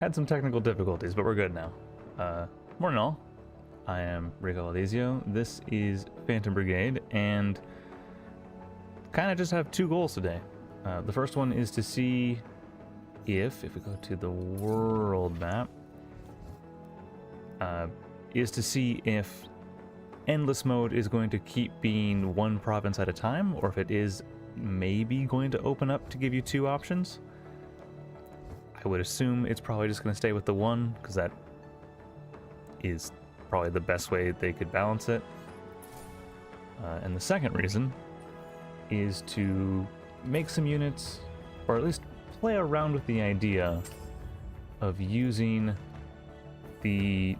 Had some technical difficulties, but we're good now. Morning all. I am Rico. This is Phantom Brigade, and kind of just have two goals today. The first one is to see if we go to the world map, is to see if endless mode is going to keep being one province at a time, or if it is maybe going to open up to give you two options. I would assume it's probably just going to stay with the one, because that is probably the best way they could balance it. And the second reason is to make some units, or at least play around with the idea of using the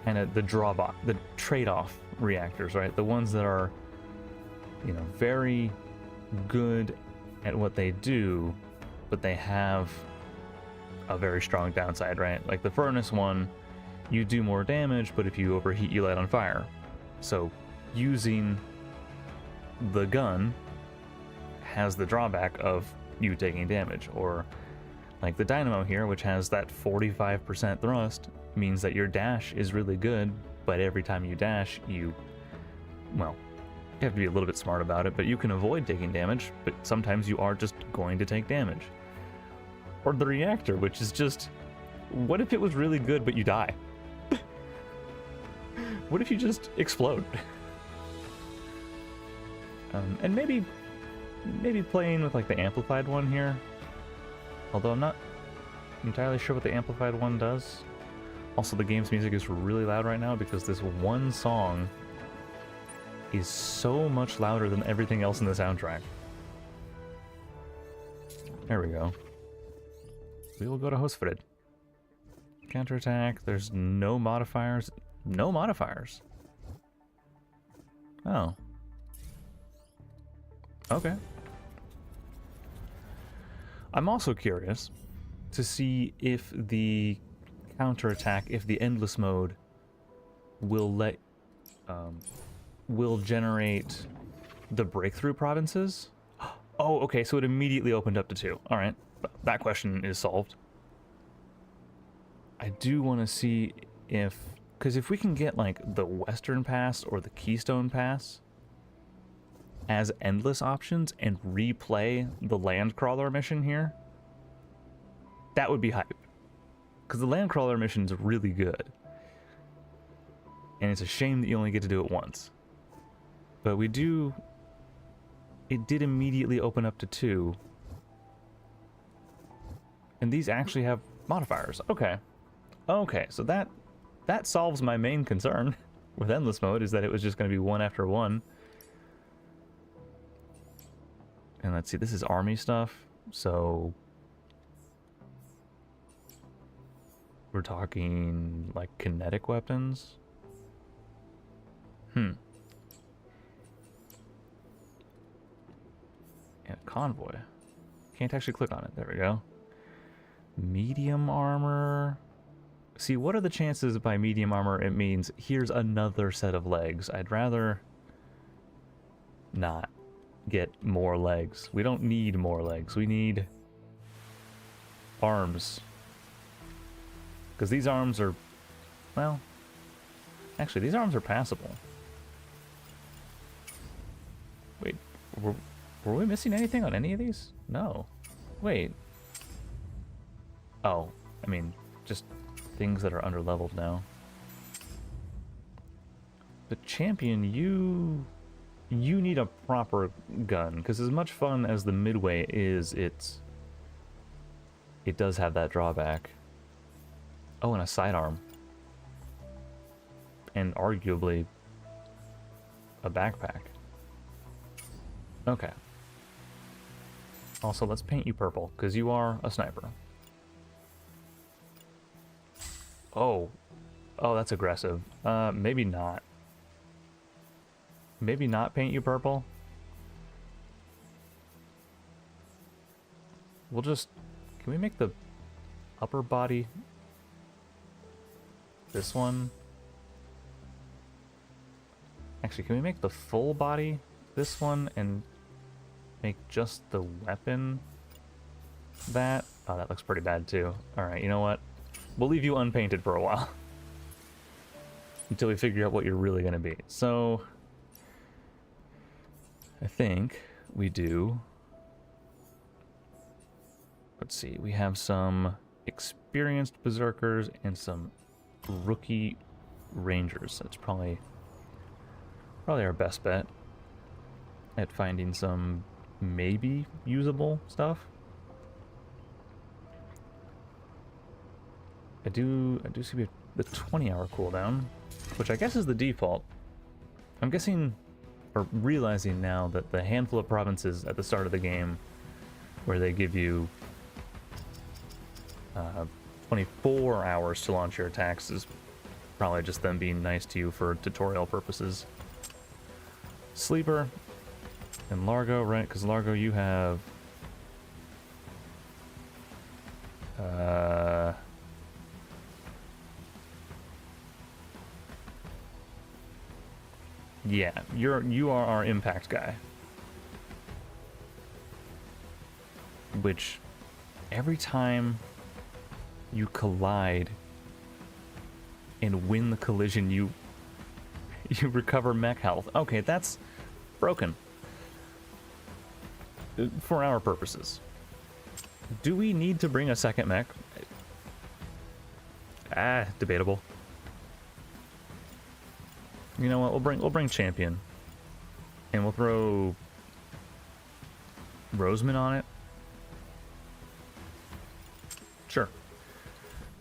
kind of the drawback, the trade-off reactors, right? The ones that are, you know, very good at what they do, but they have a very strong downside, right? Like the furnace one, you do more damage, but if you overheat, you light on fire. So using the gun has the drawback of you taking damage. Or like the dynamo here, which has that 45% thrust, means that your dash is really good, but every time you dash, you have to be a little bit smart about it, but you can avoid taking damage, but sometimes you are just going to take damage. Or the reactor, which is just, what if it was really good, but you die? What if you just explode? And maybe playing with like the amplified one here, although I'm not entirely sure what the amplified one does. Also, the game's music is really loud right now because this one song is so much louder than everything else in the soundtrack. There we go. We will go to host footed. Counterattack, there's no modifiers. No modifiers. Oh. Okay. I'm also curious to see if the counterattack, if the endless mode will will generate the breakthrough provinces. Oh, okay, so it immediately opened up to 2. All right, that question is solved. I do want to see if, because if we can get like the Western Pass or the Keystone Pass as endless options and replay the Landcrawler mission here, that would be hype. Because the Landcrawler mission is really good. And it's a shame that you only get to do it once. But we do... It did immediately open up to 2. And these actually have modifiers. Okay. Okay, so that solves my main concern with endless mode, is that it was just going to be one after one. And let's see, this is army stuff, so we're talking like kinetic weapons. And convoy. Can't actually click on it. There we go. Medium armor. See, what are the chances by medium armor it means here's another set of legs? I'd rather not get more legs. We don't need more legs. We need arms. Because these arms are, well, actually, these arms are passable. Wait, were we missing anything on any of these? No. Wait. Oh, I mean, just things that are under-leveled now. But champion, you need a proper gun, because as much fun as the midway is, it does have that drawback. Oh, and a sidearm. And arguably a backpack. Okay. Also, let's paint you purple, because you are a sniper. Oh. Oh, that's aggressive. Maybe not. Maybe not paint you purple. We'll just... Can we make the upper body this one? Actually, can we make the full body this one and make just the weapon that? Oh, that looks pretty bad too. Alright, you know what? We'll leave you unpainted for a while. Until we figure out what you're really going to be. So, I think we do... Let's see, we have some experienced berserkers and some rookie rangers. That's probably our best bet at finding some maybe usable stuff. I do see we have the 20-hour cooldown, which I guess is the default. I'm guessing, or realizing now, that the handful of provinces at the start of the game where they give you 24 hours to launch your attacks is probably just them being nice to you for tutorial purposes. Sleeper and Largo, right? Because Largo, you have... yeah, you are our impact guy. Which, every time you collide and win the collision, you recover mech health. Okay, that's broken. For our purposes. Do we need to bring a second mech? Debatable. You know what? We'll bring champion, and we'll throw Roseman on it. Sure.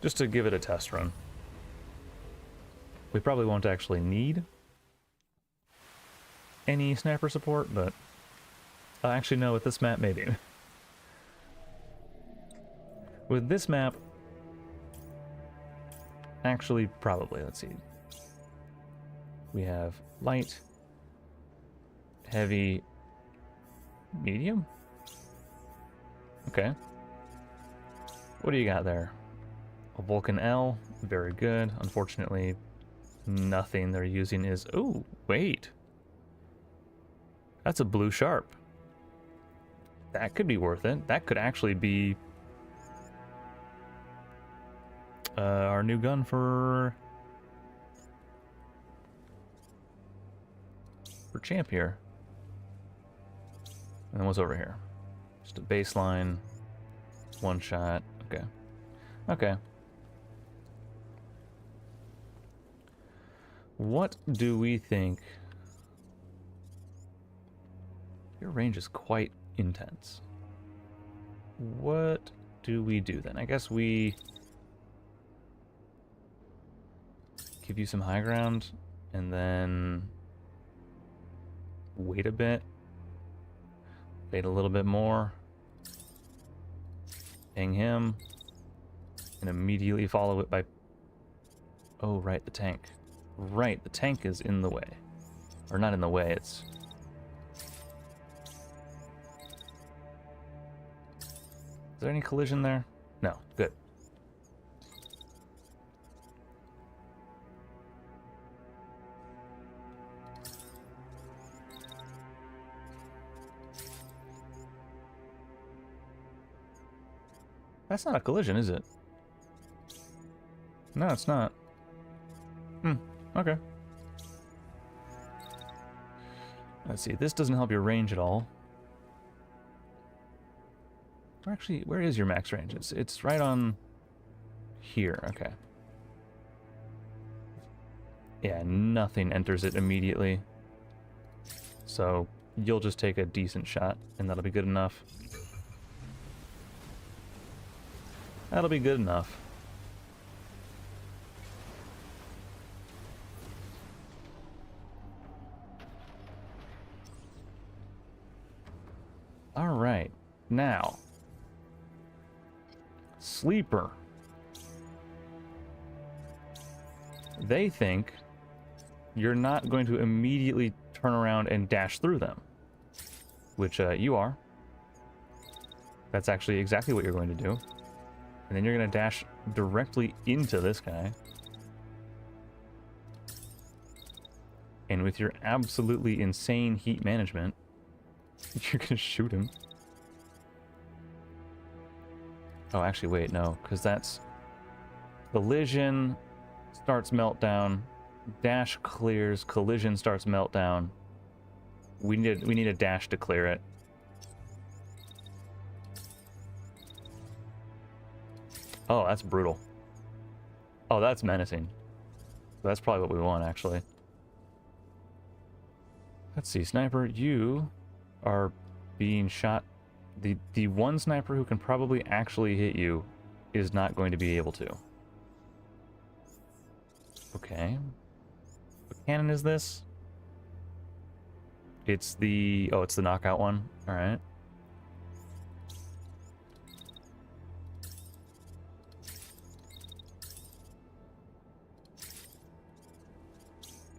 Just to give it a test run. We probably won't actually need any sniper support, but actually no, with this map maybe. With this map, actually probably. Let's see. We have light, heavy, medium. Okay. What do you got there? A Vulcan L, very good. Unfortunately, nothing they're using is... Oh, wait. That's a blue sharp. That could be worth it. That could actually be our new gun for champ here. And then what's over here? Just a baseline, one shot. Okay. Okay. What do we think? Your range is quite intense. What do we do then? I guess we give you some high ground and then wait a bit. Wait a little bit more. Ping him. And immediately follow it by... Oh, right, the tank. Right, the tank is in the way. Or not in the way, it's... Is there any collision there? No, good. That's not a collision, is it? No, it's not. Okay. Let's see, this doesn't help your range at all. Actually, where is your max range? It's right on here, okay. Yeah, nothing enters it immediately. So you'll just take a decent shot, and that'll be good enough. That'll be good enough. All right, now, Sleeper. They think you're not going to immediately turn around and dash through them, which you are. That's actually exactly what you're going to do. And then you're going to dash directly into this guy. And with your absolutely insane heat management, you're going to shoot him. Oh, actually, wait, no, because that's collision starts meltdown, dash clears, collision starts meltdown. We need a dash to clear it. Oh, that's brutal. Oh, that's menacing. That's probably what we want, actually. Let's see, sniper, you are being shot. The one sniper who can probably actually hit you is not going to be able to. Okay. What cannon is this? It's the... Oh, it's the knockout one. Alright.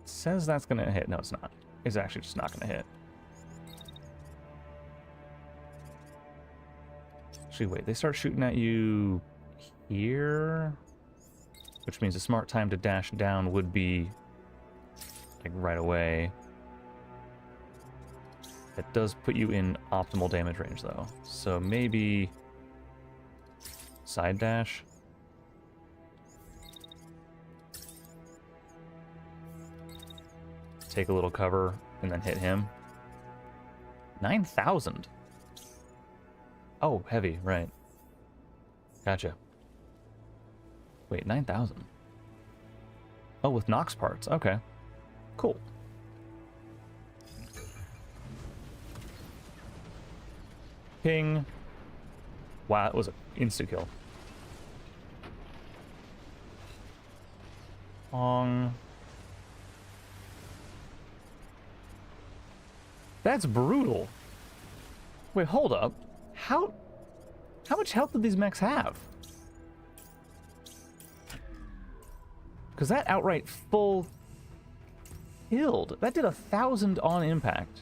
It says that's gonna hit. No, it's not. It's actually just not gonna hit. Actually, wait. They start shooting at you here? Which means a smart time to dash down would be like right away. That does put you in optimal damage range though. So maybe side dash. Take a little cover and then hit him. 9,000. Oh, heavy, right. Gotcha. Wait, 9,000. Oh, with Nox parts. Okay. Cool. Ping. Wow, that was an insta-kill. Pong. That's brutal. Wait, hold up. How much health did these mechs have? Because that outright full killed. That did 1,000 on impact.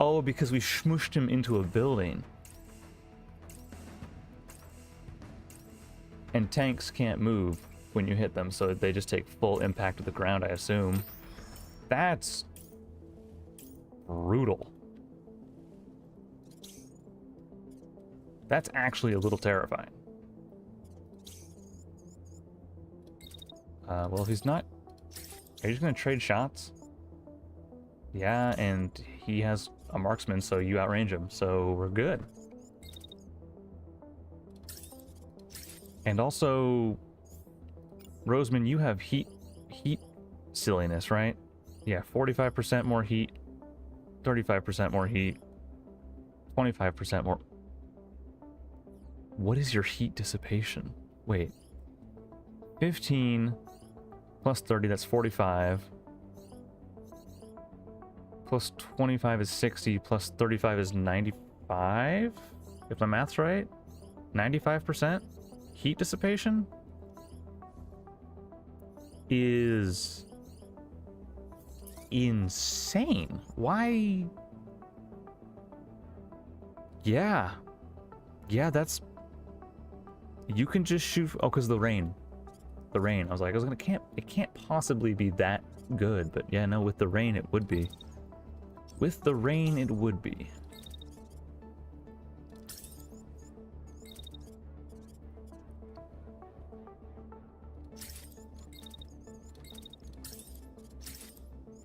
Oh, because we smooshed him into a building. And tanks can't move when you hit them, so they just take full impact to the ground, I assume. That's brutal. That's actually a little terrifying. Well, if he's not... Are you just going to trade shots? Yeah, and he has a marksman, so you outrange him, so we're good. And also, Roseman, you have heat silliness, right? Yeah, 45% more heat, 35% more heat, 25% more... What is your heat dissipation? Wait. 15 plus 30, that's 45. Plus 25 is 60, plus 35 is 95? If my math's right? 95% heat dissipation is insane. Why? Yeah. Yeah, that's... You can just shoot... Oh, because the rain. The rain. I was like, it can't possibly be that good. But yeah, no, with the rain, it would be. With the rain, it would be.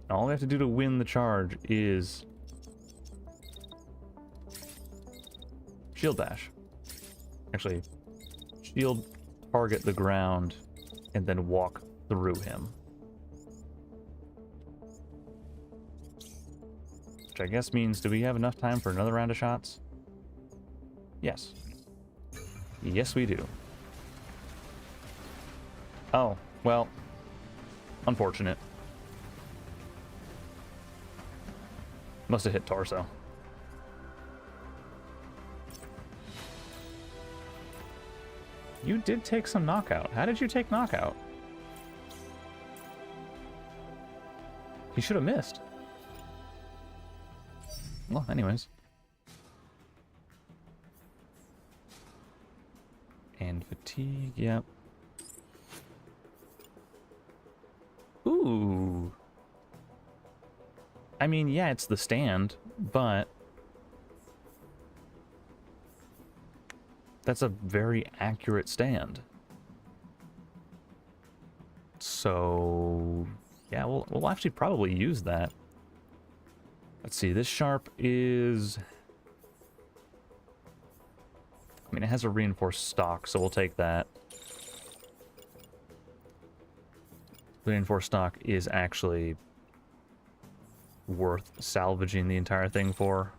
All we have to do to win the charge is shield dash. Actually, shield target the ground and then walk through him. Which I guess means, do we have enough time for another round of shots? Yes. Yes, we do. Oh, well, unfortunate. Must have hit torso. You did take some knockout. How did you take knockout? He should have missed. Well, anyways. And fatigue, yep. Ooh. I mean, yeah, it's the stand, but That's a very accurate stand. So, yeah, we'll actually probably use that. Let's see, this sharp is... I mean, it has a reinforced stock, so we'll take that. Reinforced stock is actually worth salvaging the entire thing for.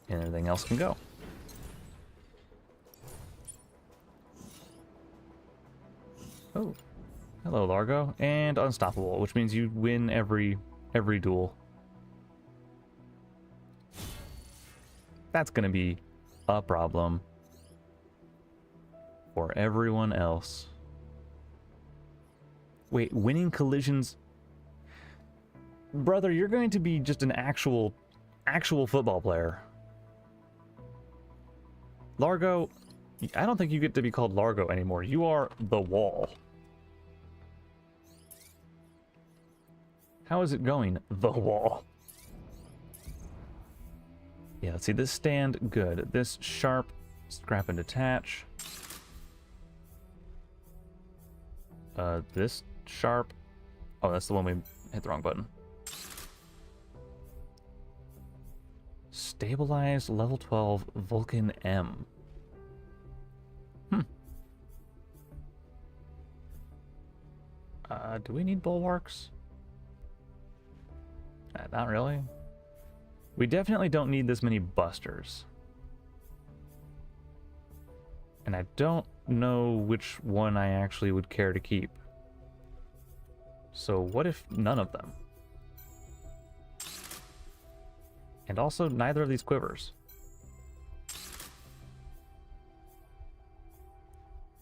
And everything else can go. Oh, hello, Largo. And unstoppable, which means you win every duel. That's gonna be a problem for everyone else. Wait, winning collisions? Brother, you're going to be just an actual football player. Largo, I don't think you get to be called Largo anymore. You are the Wall. How is it going? The Wall. Yeah, let's see. This stand, good. This sharp, scrap and detach. This sharp. Oh, that's the one we hit the wrong button. Stabilized level 12 Vulcan M. Do we need bulwarks? Not really. We definitely don't need this many busters. And I don't know which one I actually would care to keep. So what if none of them? And also neither of these quivers.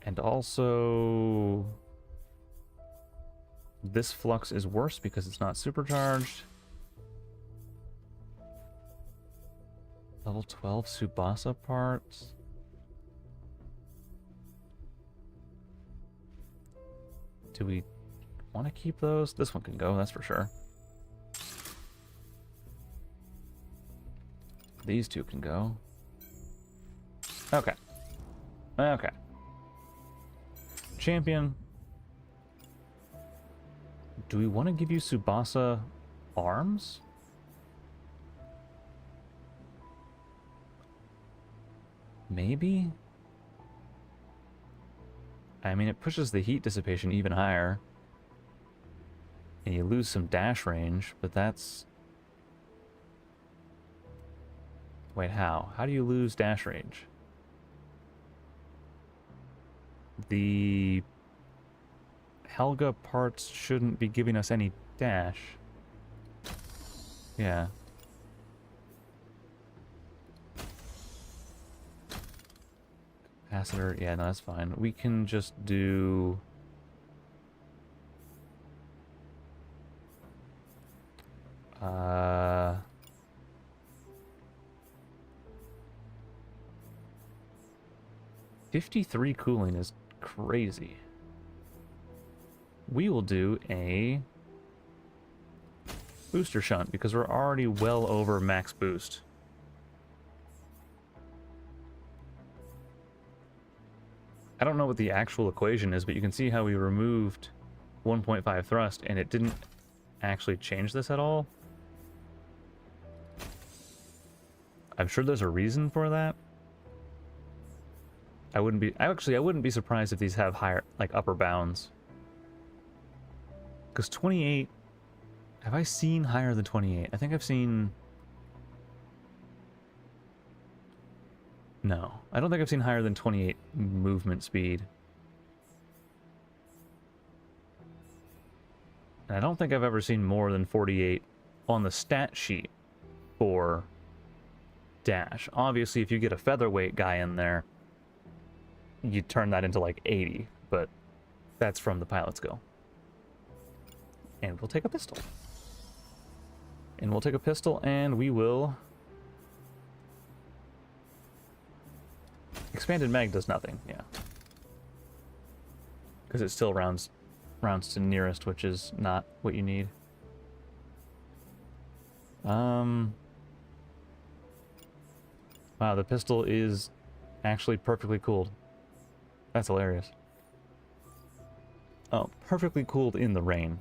And also... this flux is worse because it's not supercharged. Level 12 Tsubasa parts. Do we want to keep those? This one can go, that's for sure. These two can go. Okay. Okay. Champion. Do we want to give you Tsubasa arms? Maybe? I mean, it pushes the heat dissipation even higher. And you lose some dash range, but that's... Wait, how? How do you lose dash range? The Helga parts shouldn't be giving us any dash. Yeah. Capacitor, yeah, no, that's fine. We can just do... Uh... 53 cooling is crazy. We will do a booster shunt because we're already well over max boost. I don't know what the actual equation is, but you can see how we removed 1.5 thrust and it didn't actually change this at all. I'm sure there's a reason for that. I wouldn't be surprised if these have higher, like, upper bounds. Because 28, have I seen higher than 28? I think I've seen... No, I don't think I've seen higher than 28 movement speed. And I don't think I've ever seen more than 48 on the stat sheet for dash. Obviously, if you get a featherweight guy in there, you turn that into like 80, but that's from the pilot skill. And we'll take a pistol. And we'll take a pistol and we will... Expanded mag does nothing, yeah. Because it still rounds to nearest, which is not what you need. Wow, the pistol is actually perfectly cooled. That's hilarious. Oh, perfectly cooled in the rain,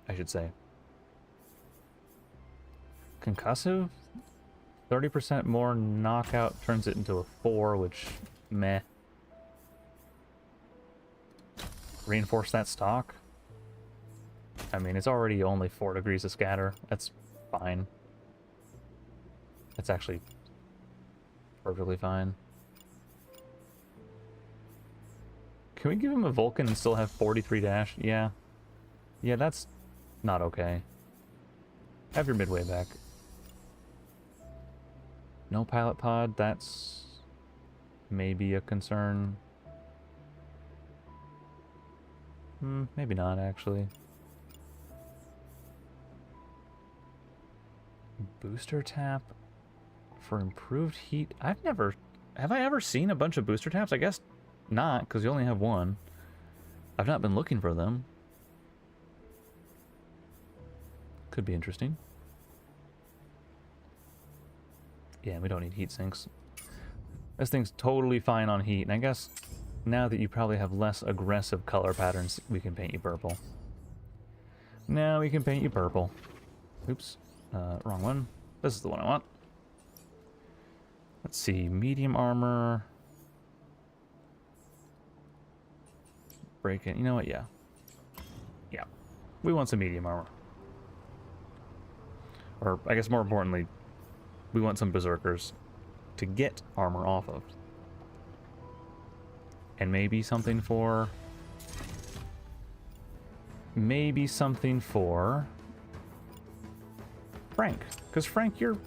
I should say. Concussive? 30% more knockout turns it into a 4, which, meh. Reinforce that stock? I mean, it's already only 4 degrees of scatter. That's fine. That's actually perfectly fine. Can we give him a Vulcan and still have 43 dash? Yeah. Yeah, that's not okay. Have your midway back. No pilot pod, that's maybe a concern. Maybe not, actually. Booster tap for improved heat? Have I ever seen a bunch of booster taps? I guess not, because you only have one. I've not been looking for them. Could be interesting. Yeah, we don't need heat sinks. This thing's totally fine on heat, and I guess now that you probably have less aggressive color patterns, we can paint you purple. Now we can paint you purple. Oops. Wrong one. This is the one I want. Let's see. Medium armor. Break it. You know what? Yeah. Yeah. We want some medium armor. Or, I guess more importantly, we want some berserkers to get armor off of. And maybe something for... Maybe something for... Frank. Because Frank, your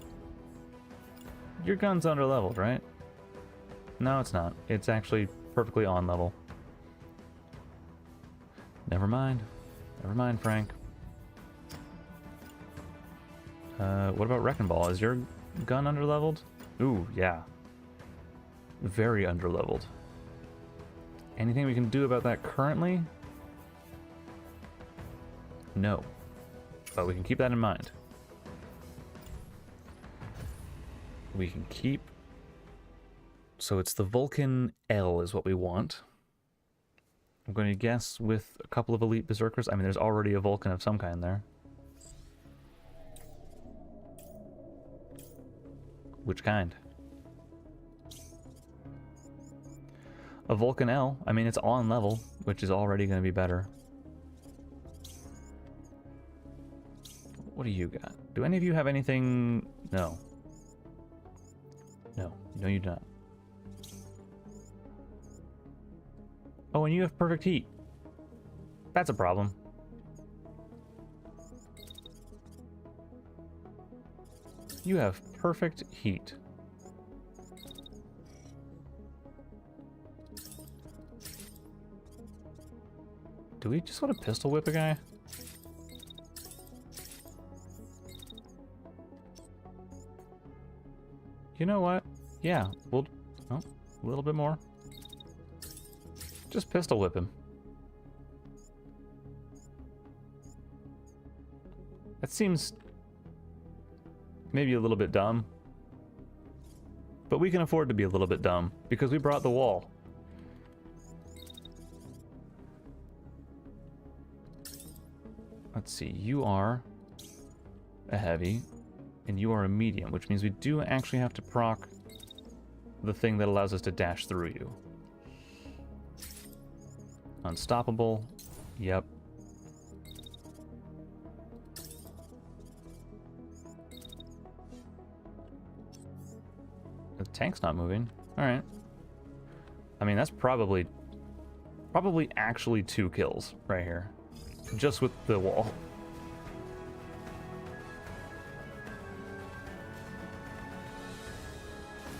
gun's under leveled, right? No, it's not. It's actually perfectly on level. Never mind. Never mind, Frank. What about Wrecking Ball? Is your gun under leveled? Ooh, yeah. Very under leveled. Anything we can do about that currently? No. But we can keep that in mind. We can keep... So it's the Vulcan L is what we want. I'm going to guess with a couple of elite berserkers. I mean, there's already a Vulcan of some kind there. Which kind? A Vulcan L. I mean, it's on level, which is already going to be better. What do you got? Do any of you have anything? No. No. No, you do not. Oh, and you have perfect heat. That's a problem. You have perfect heat. Do we just want to pistol whip a guy? You know what? Yeah, we'll... Oh, a little bit more. Just pistol whip him. That seems maybe a little bit dumb. But we can afford to be a little bit dumb, because we brought the wall. Let's see, you are a heavy, and you are a medium, which means we do actually have to proc the thing that allows us to dash through you. Unstoppable. Yep. The tank's not moving. Alright. I mean, that's probably actually 2 kills right here. Just with the wall.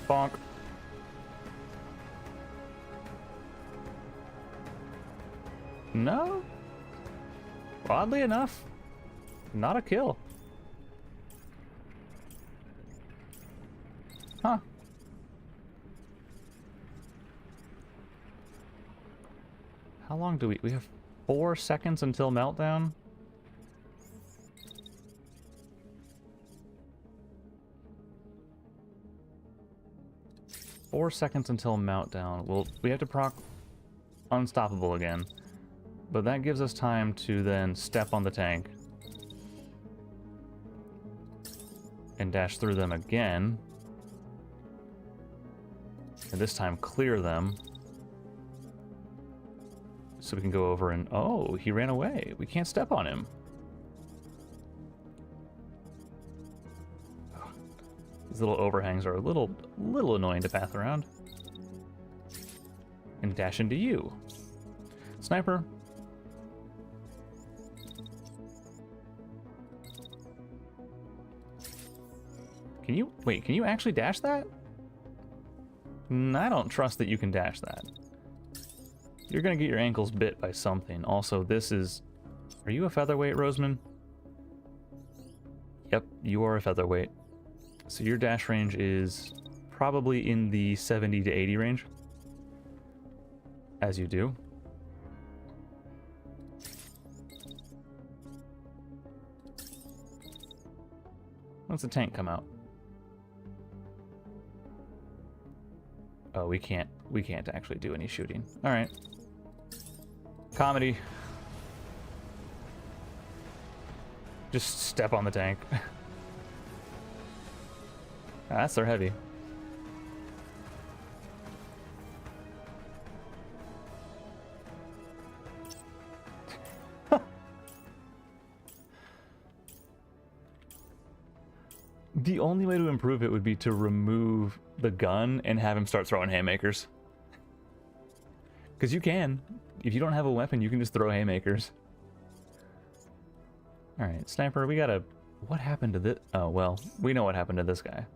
Bonk. No? Oddly enough, not a kill. Huh. How long do we have 4 seconds until meltdown? 4 seconds until meltdown. Well, we have to proc unstoppable again. But that gives us time to then step on the tank. And dash through them again. And this time clear them. So we can go over and... Oh, he ran away. We can't step on him. These little overhangs are a little annoying to path around. And dash into you. Sniper. Can you... Wait, can you actually dash that? I don't trust that you can dash that. You're gonna get your ankles bit by something. Also, this is... Are you a featherweight, Roseman? Yep, you are a featherweight. So your dash range is probably in the 70 to 80 range. As you do. Once the tank come out. Oh, we can't actually do any shooting. All right. Comedy. Just step on the tank. That's their heavy. The only way to improve it would be to remove the gun and have him start throwing haymakers. Because you can. If you don't have a weapon, you can just throw haymakers. Alright, sniper, we gotta... What happened to this? Oh, well, we know what happened to this guy.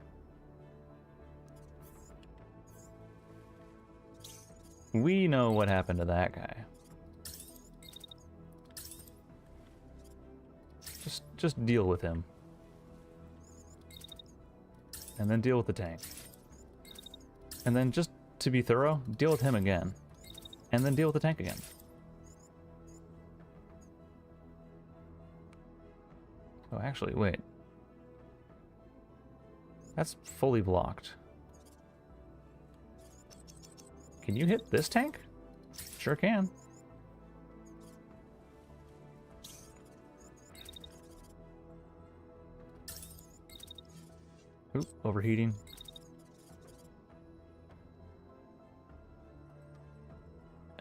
We know what happened to that guy. Just deal with him. And then deal with the tank. And then just to be thorough, deal with him again. And then deal with the tank again. Oh, actually, wait. That's fully blocked. Can you hit this tank? Sure can. Oop, overheating.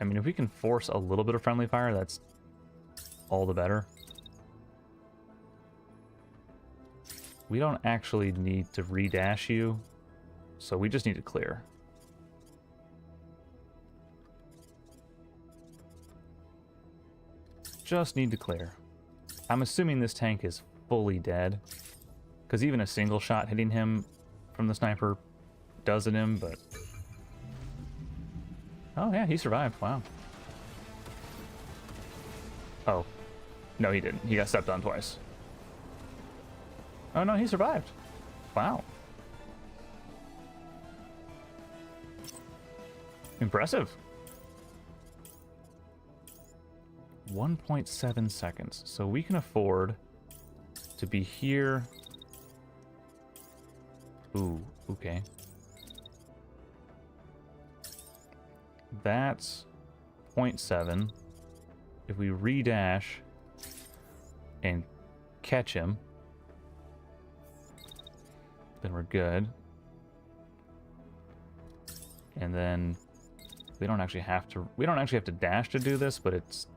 I mean, if we can force a little bit of friendly fire, that's all the better. We don't actually need to redash you, so we just need to clear. Just need to clear. I'm assuming this tank is fully dead, because even a single shot hitting him from the sniper does it him, but... Oh yeah, he survived, wow. Oh. No, he didn't. He got stepped on twice. Oh no, he survived. Wow. Impressive. 1.7 seconds. So we can afford to be here. Ooh, okay. That's 0.7. If we redash and catch him, then we're good. And then we don't actually have to dash to do this, but it's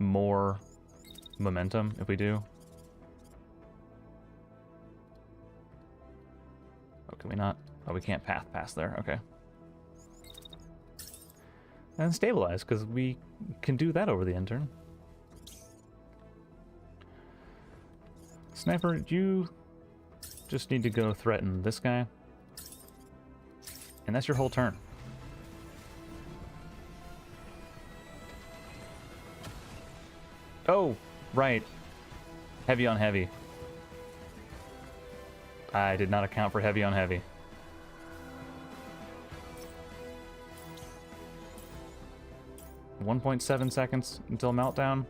more momentum if we do. Oh, can we not? Oh, we can't path past there. Okay. And stabilize, because we can do that over the intern. Sniper, you just need to go threaten this guy. And that's your whole turn. Oh, right. Heavy on heavy. I did not account for heavy on heavy. .7 seconds until meltdown.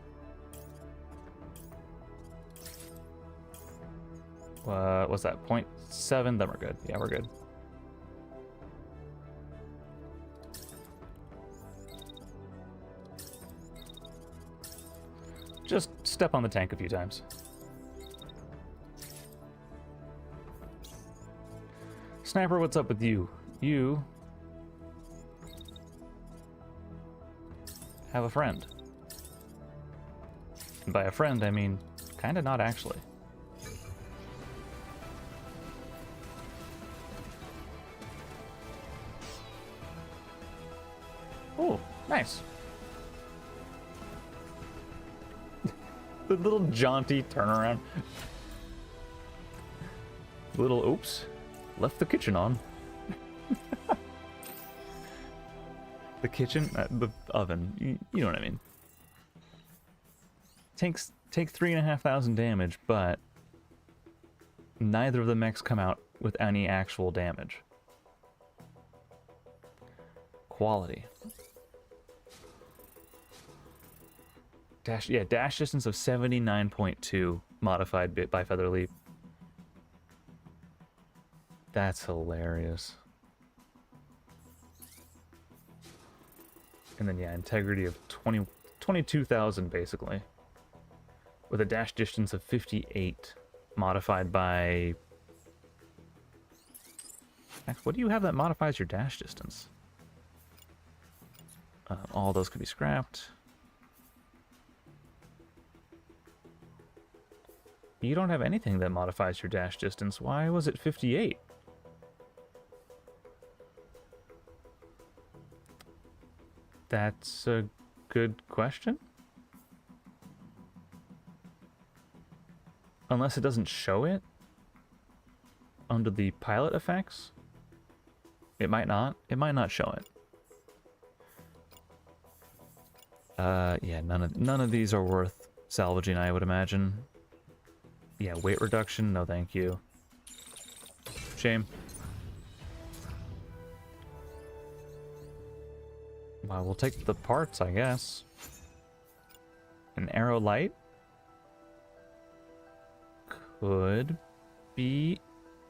What's that? 0.7? Then we're good. Yeah, we're good. Just step on the tank a few times. Sniper, what's up with you? You have a friend. And by a friend, I mean kinda not actually. Oh, nice. The little jaunty turnaround. Little oops. Left the kitchen on. The kitchen? The oven. You know what I mean. Take 3,500 damage, but neither of the mechs come out with any actual damage. Quality. Dash distance of 79.2 modified bit by Feather Leap. That's hilarious. And then, yeah, integrity of 22,000, basically. With a dash distance of 58, modified by... What do you have that modifies your dash distance? All those could be scrapped. You don't have anything that modifies your dash distance. Why was it 58? That's a good question. Unless it doesn't show it under the pilot effects. It might not. It might not show it. Yeah, none of these are worth salvaging, I would imagine. Yeah, weight reduction, no thank you. Shame. Well, we'll take the parts, I guess. An arrow light could be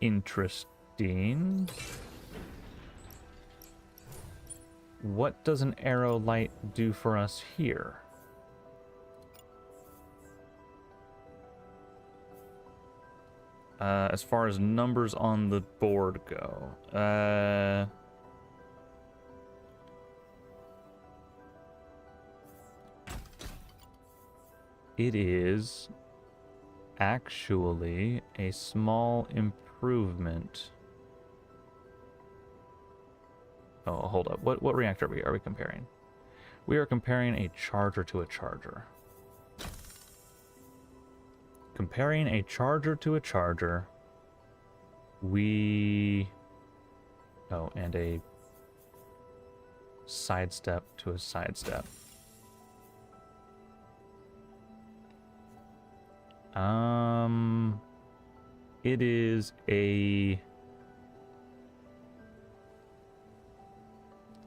interesting. What does an arrow light do for us here? As far as numbers on the board go, it is actually a small improvement. Oh, hold up. What reactor are we comparing? We are comparing a charger to a charger. Comparing a charger to a charger, oh, and a sidestep to a sidestep. It is it's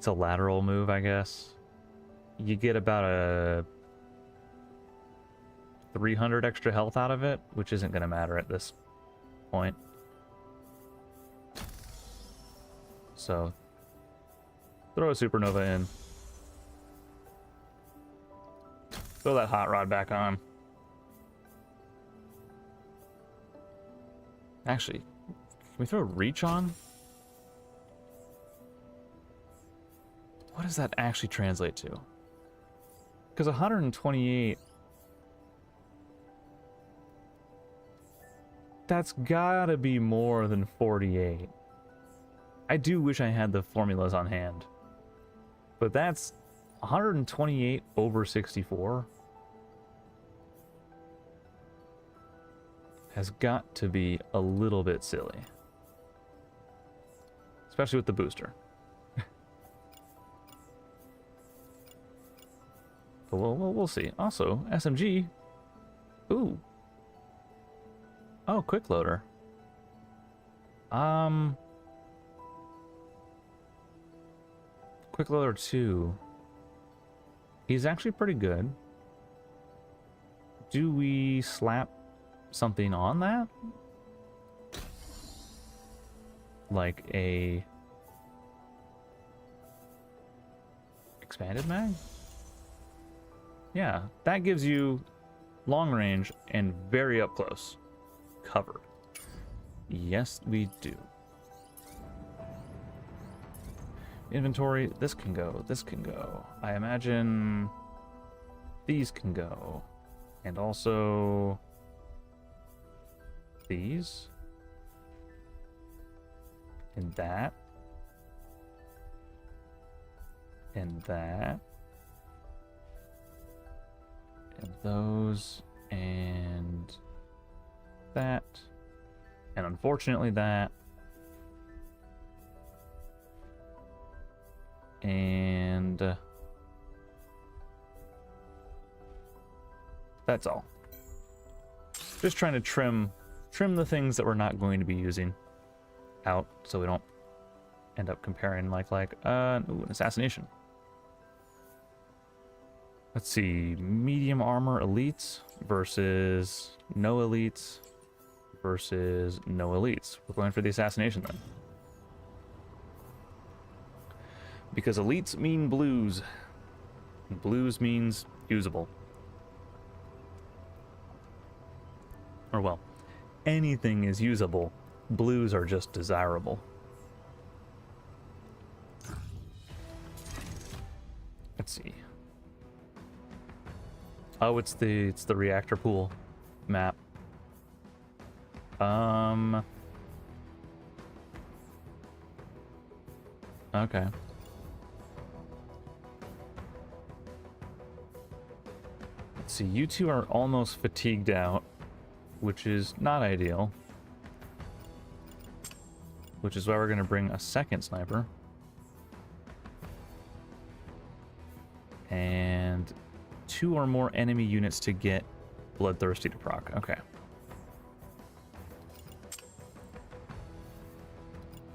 a lateral move, I guess. You get about a 300 extra health out of it, which isn't going to matter at this point. So, throw a supernova in. Throw that hot rod back on. Actually, can we throw reach on? What does that actually translate to? Because 128... That's gotta be more than 48. I do wish I had the formulas on hand. But that's 128 over 64. Has got to be a little bit silly. Especially with the booster. But we'll see. Also, SMG. Ooh. Oh, quick loader. Quick loader 2. He's actually pretty good. Do we slap something on that? Like a expanded mag? Yeah, that gives you long range, and very up close. Covered. Yes, we do. Inventory, this can go, this can go. I imagine these can go. And also these. And that. And that. And those. And that. And unfortunately that. And that's all. Just trying to trim the things that we're not going to be using out, so we don't end up comparing ooh, an assassination. Let's see, medium armor elites versus no elites versus no elites. We're going for the assassination then. Because elites mean blues. And blues means usable. Or well, anything is usable. Blues are just desirable. Let's see. Oh, it's the reactor pool map. Okay. Let's see, you two are almost fatigued out, which is not ideal. Which is why we're going to bring a second sniper. And 2 or more enemy units to get bloodthirsty to proc. Okay.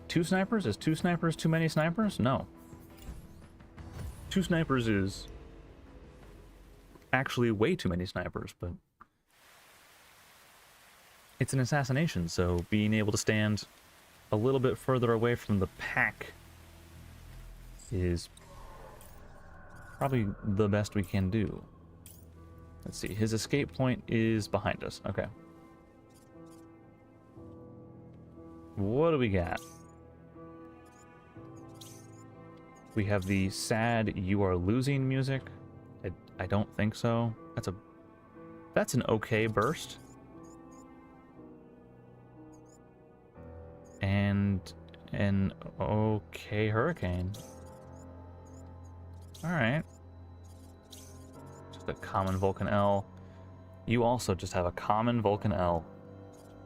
2 snipers? Is 2 snipers too many snipers? No. 2 snipers is actually way too many snipers, but it's an assassination, so being able to stand a little bit further away from the pack is probably the best we can do. Let's see, his escape point is behind us. Okay. What do we got? We have the sad "you are losing" music. I don't think so. That's an okay burst. And an okay hurricane. Alright. Just a common Vulcan L. You also just have a common Vulcan L.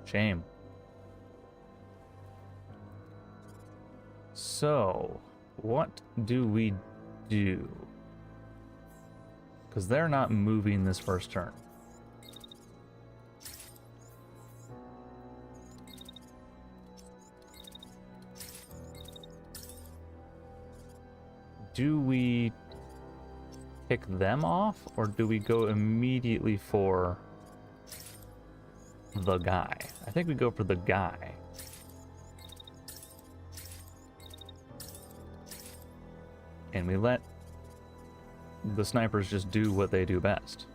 Shame. So, what do we do? Because they're not moving this first turn. Do we pick them off, or do we go immediately for the guy? I think we go for the guy. And we let the snipers just do what they do best.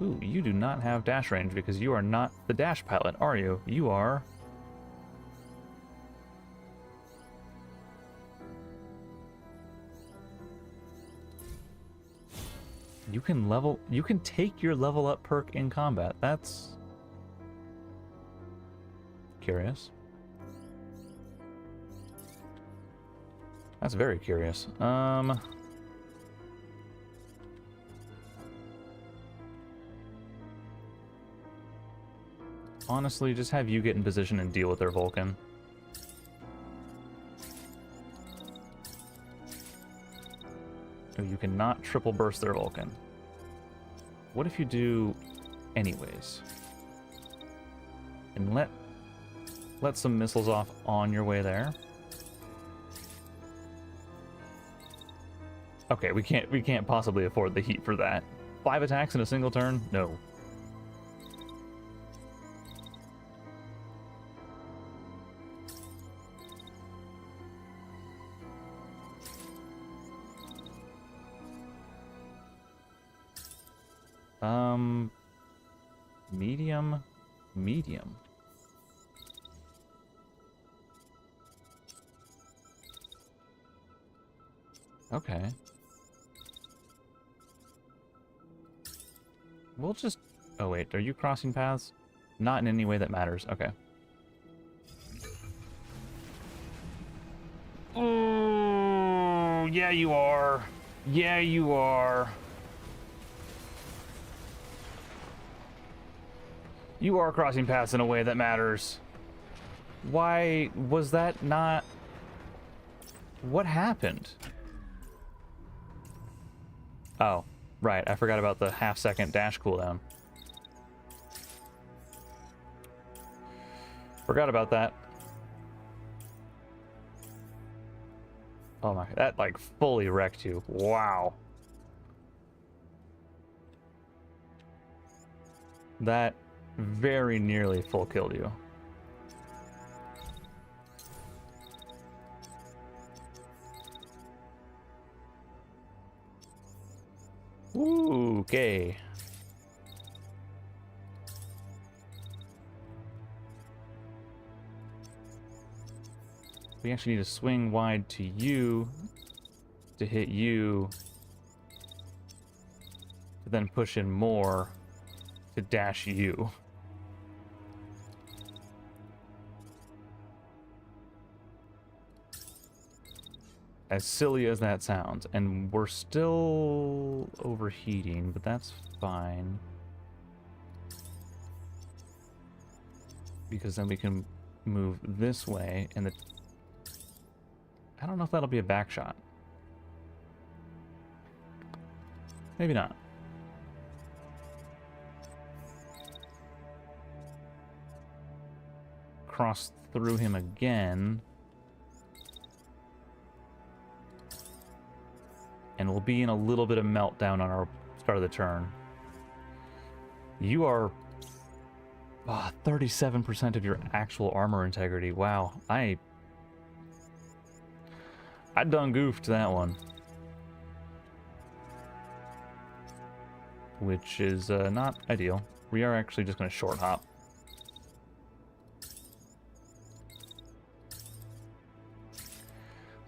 Ooh, you do not have dash range because you are not the dash pilot, are you? You are... You can take your level up perk in combat. That's curious. That's very curious. Honestly, just have you get in position and deal with their Vulcan. Oh, you cannot triple burst their Vulcan. What if you do anyways? And let some missiles off on your way there. Okay, we can't possibly afford the heat for that. 5 attacks in a single turn? No. Medium, medium. Okay. We'll just... Oh, wait. Are you crossing paths? Not in any way that matters. Okay. Oh, yeah, you are. Yeah, you are. You are crossing paths in a way that matters. Why was that not... What happened? Oh, right. I forgot about the half-second dash cooldown. Forgot about that. Oh my, that like fully wrecked you. Wow. That very nearly full killed you. Ooh, okay. We actually need to swing wide to you to hit you, to then push in more to dash you. As silly as that sounds, and we're still overheating, but that's fine. Because then we can move this way, and the... I don't know if that'll be a back shot. Maybe not. Cross through him again. And we'll be in a little bit of meltdown on our start of the turn. You are 37% of your actual armor integrity. Wow, I done goofed that one. Which is not ideal. We are actually just going to short hop.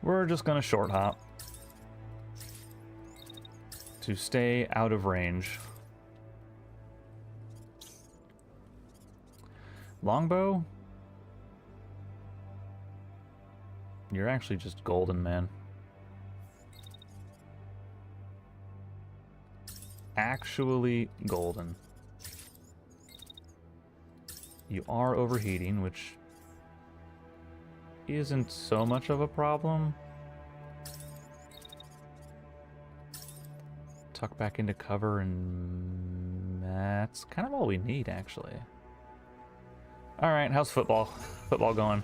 We're just going to short hop to stay out of range. Longbow? You're actually just golden, man. Actually golden. You are overheating, which isn't so much of a problem. Tuck back into cover, and that's kind of all we need, actually. Alright, how's football? Football going?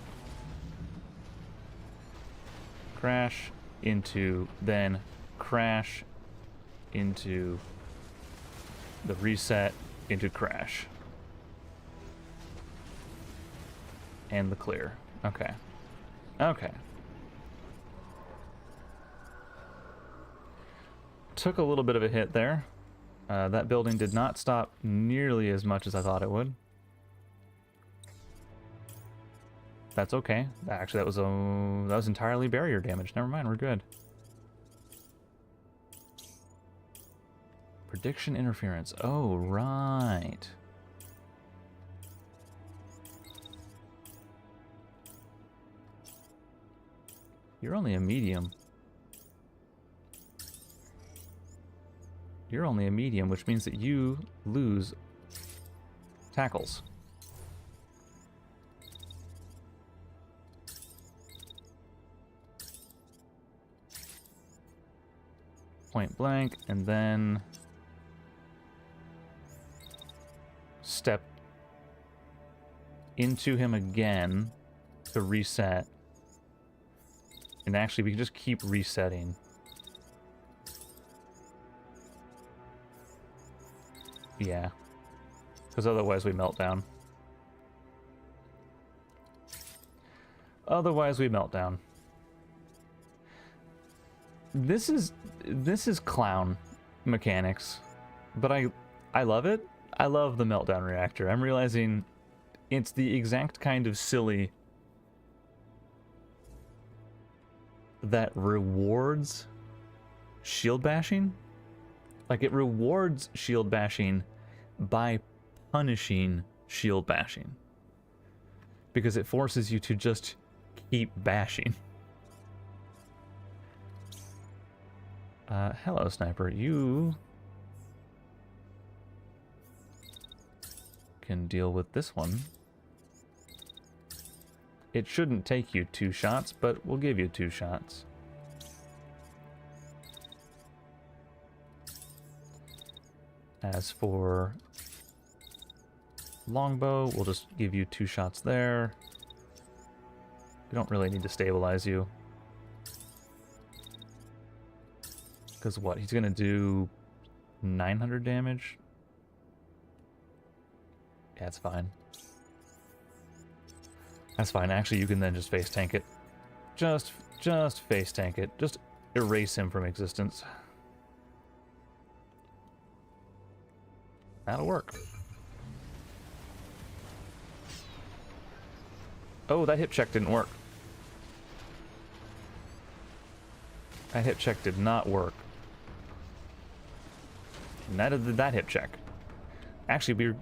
Crash into, then crash into the reset, into crash. And the clear. Okay. Okay. Took a little bit of a hit there. That building did not stop nearly as much as I thought it would. That's okay. Actually, that was entirely barrier damage. Never mind, we're good. Prediction interference. Oh, right. You're only a medium. You're only a medium, which means that you lose tackles. Point blank, and then step into him again to reset. And actually, we can just keep resetting. Yeah. Because otherwise we melt down. Otherwise we melt down. This is clown mechanics, but I I love it. I love the meltdown reactor. I'm realizing it's the exact kind of silly that rewards shield bashing. Like, it rewards shield bashing by punishing shield bashing, because it forces you to just keep bashing. Hello, sniper. You can deal with this one. It shouldn't take you 2 shots, but we'll give you 2 shots. As for longbow, we'll just give you 2 shots there. We don't really need to stabilize you. Because what? He's going to do 900 damage? Yeah, it's fine. That's fine. Actually, you can then just face tank it. Just face tank it. Just erase him from existence. That'll work. Oh, that hip check didn't work. That hip check did not work. Neither did that hip check. Actually,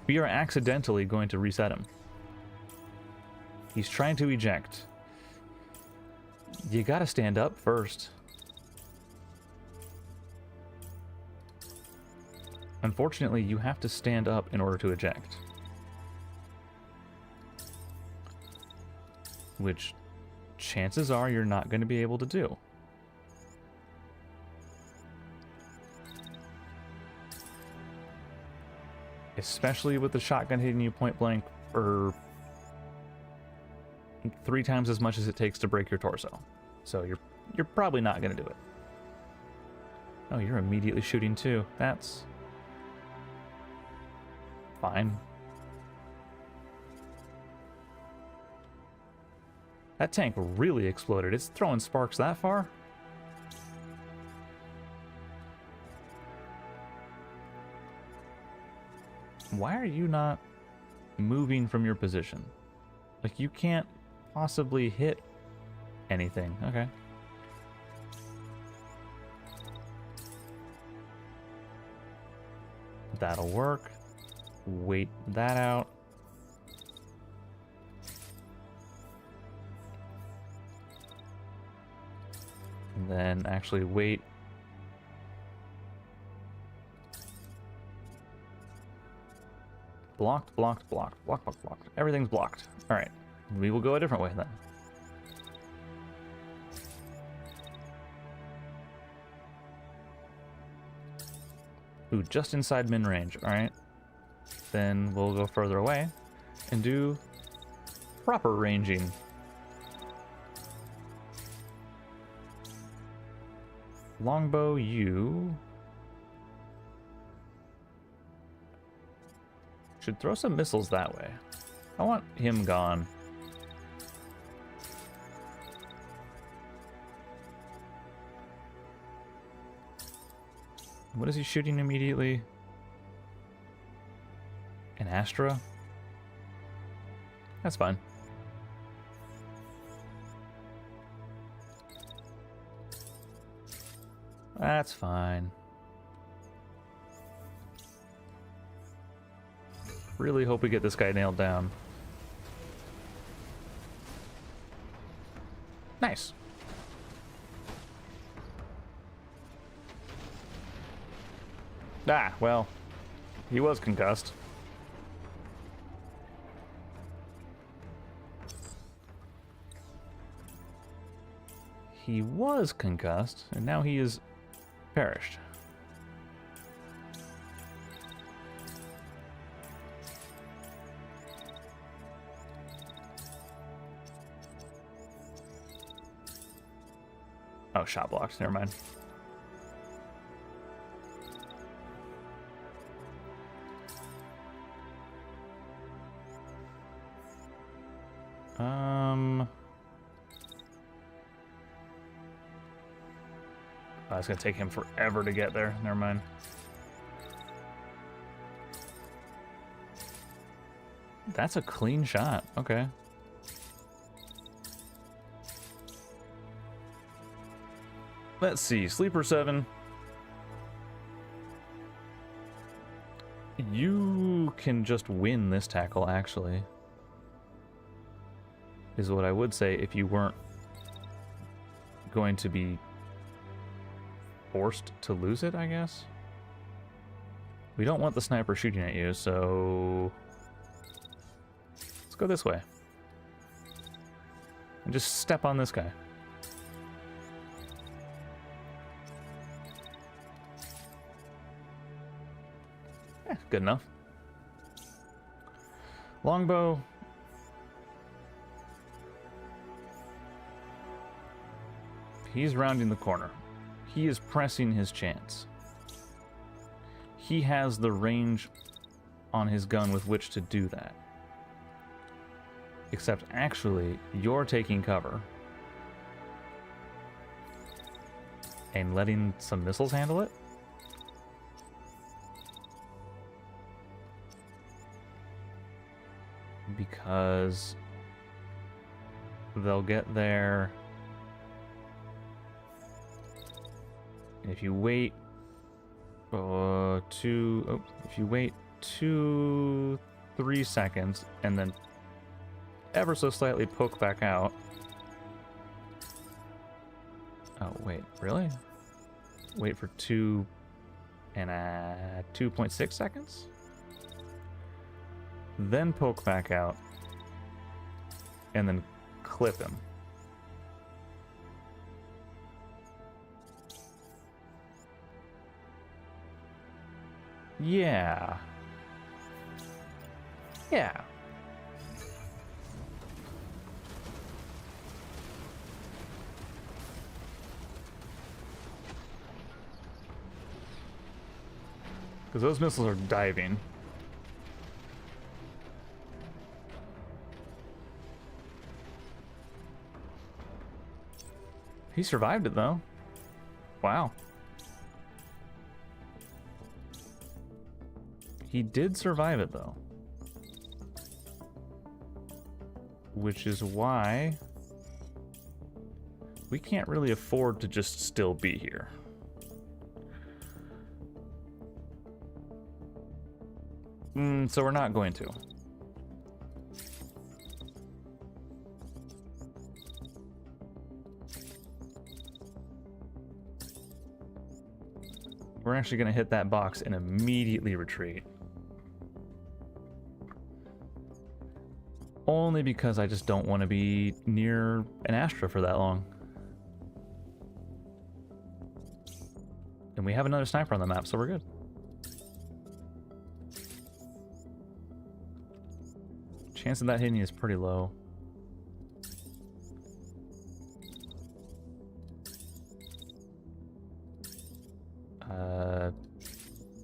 we are accidentally going to reset him. He's trying to eject. You gotta stand up first. Unfortunately, you have to stand up in order to eject. Which, chances are, you're not going to be able to do. Especially with the shotgun hitting you point blank for 3 times as much as it takes to break your torso. So you're probably not going to do it. Oh, you're immediately shooting too. That's fine. That tank really exploded. It's throwing sparks that far. Why are you not moving from your position? Like, you can't possibly hit anything. Okay. That'll work. Wait that out. And then actually wait. Blocked, blocked, blocked, blocked, blocked, blocked. Everything's blocked. All right, we will go a different way then. Ooh, just inside min range. All right, then we'll go further away and do proper ranging. Longbow, you should throw some missiles that way. I want him gone. What is he shooting immediately? An Astra? That's fine. That's fine. Really hope we get this guy nailed down. Nice. Ah, well, he was concussed. He was concussed, and now he is perished. Oh, shot blocked. Never mind. Oh, it's gonna take him forever to get there. Never mind. That's a clean shot. Okay. Let's see. Sleeper 7. You can just win this tackle, actually. Is what I would say if you weren't going to be forced to lose it, I guess. We don't want the sniper shooting at you, so let's go this way. And just step on this guy. Good enough. Longbow. He's rounding the corner. He is pressing his chance. He has the range on his gun with which to do that. Except actually, you're taking cover and letting some missiles handle it. Because they'll get there. And if you wait if you wait 2-3 seconds and then ever so slightly poke back out. Oh wait, really? Wait for 2.6 seconds? Then poke back out, and then clip him. Yeah. Yeah. Because those missiles are diving. He survived it, though. Wow. He did survive it, though. Which is why we can't really afford to just still be here. So we're not going to. We're actually going to hit that box and immediately retreat. Only because I just don't want to be near an Astra for that long. And we have another sniper on the map, so we're good. Chance of that hitting is pretty low.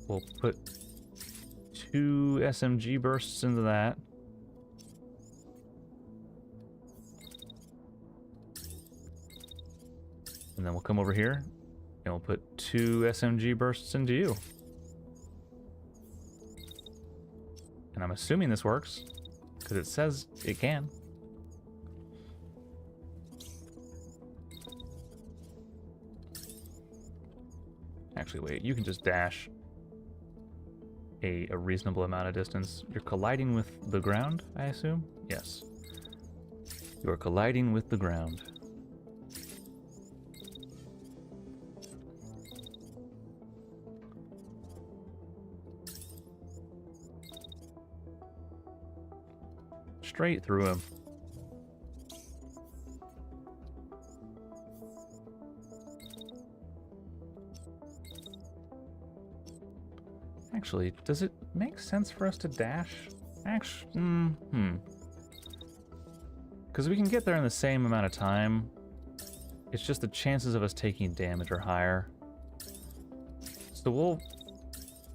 We'll put 2 SMG bursts into that. And then we'll come over here and we'll put 2 SMG bursts into you. And I'm assuming this works because it says it can. Actually, wait, you can just dash a reasonable amount of distance. You're colliding with the ground, I assume? Yes. You are colliding with the ground. Straight through him. Actually, does it make sense for us to dash? Actually, because we can get there in the same amount of time. It's just the chances of us taking damage are higher. So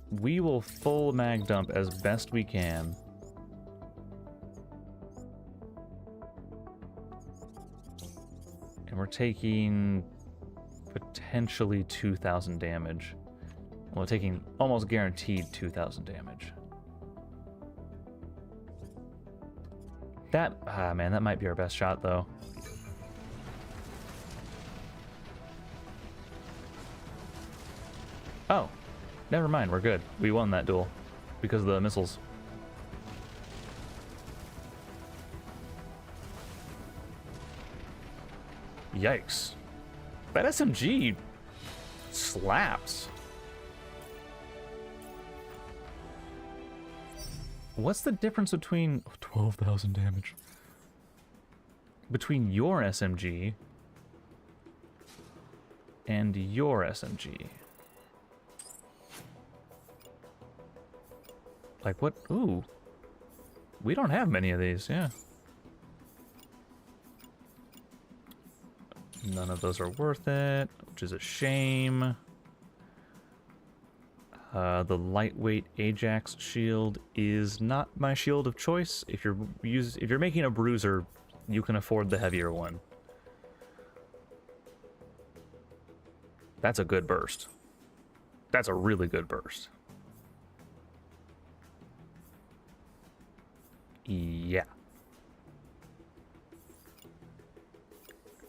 we will full mag dump as best we can. And we're taking potentially 2,000 damage. Well, taking almost guaranteed 2,000 damage. That, man, that might be our best shot, though. Oh, never mind, we're good. We won that duel because of the missiles. Yikes. That SMG slaps. What's the difference between 12,000 damage between your SMG and your SMG? Like what? Ooh. We don't have many of these, yeah. None of those are worth it, which is a shame. The lightweight Ajax shield is not my shield of choice. If you're making a bruiser, you can afford the heavier one. That's a good burst. That's a really good burst. Yeah.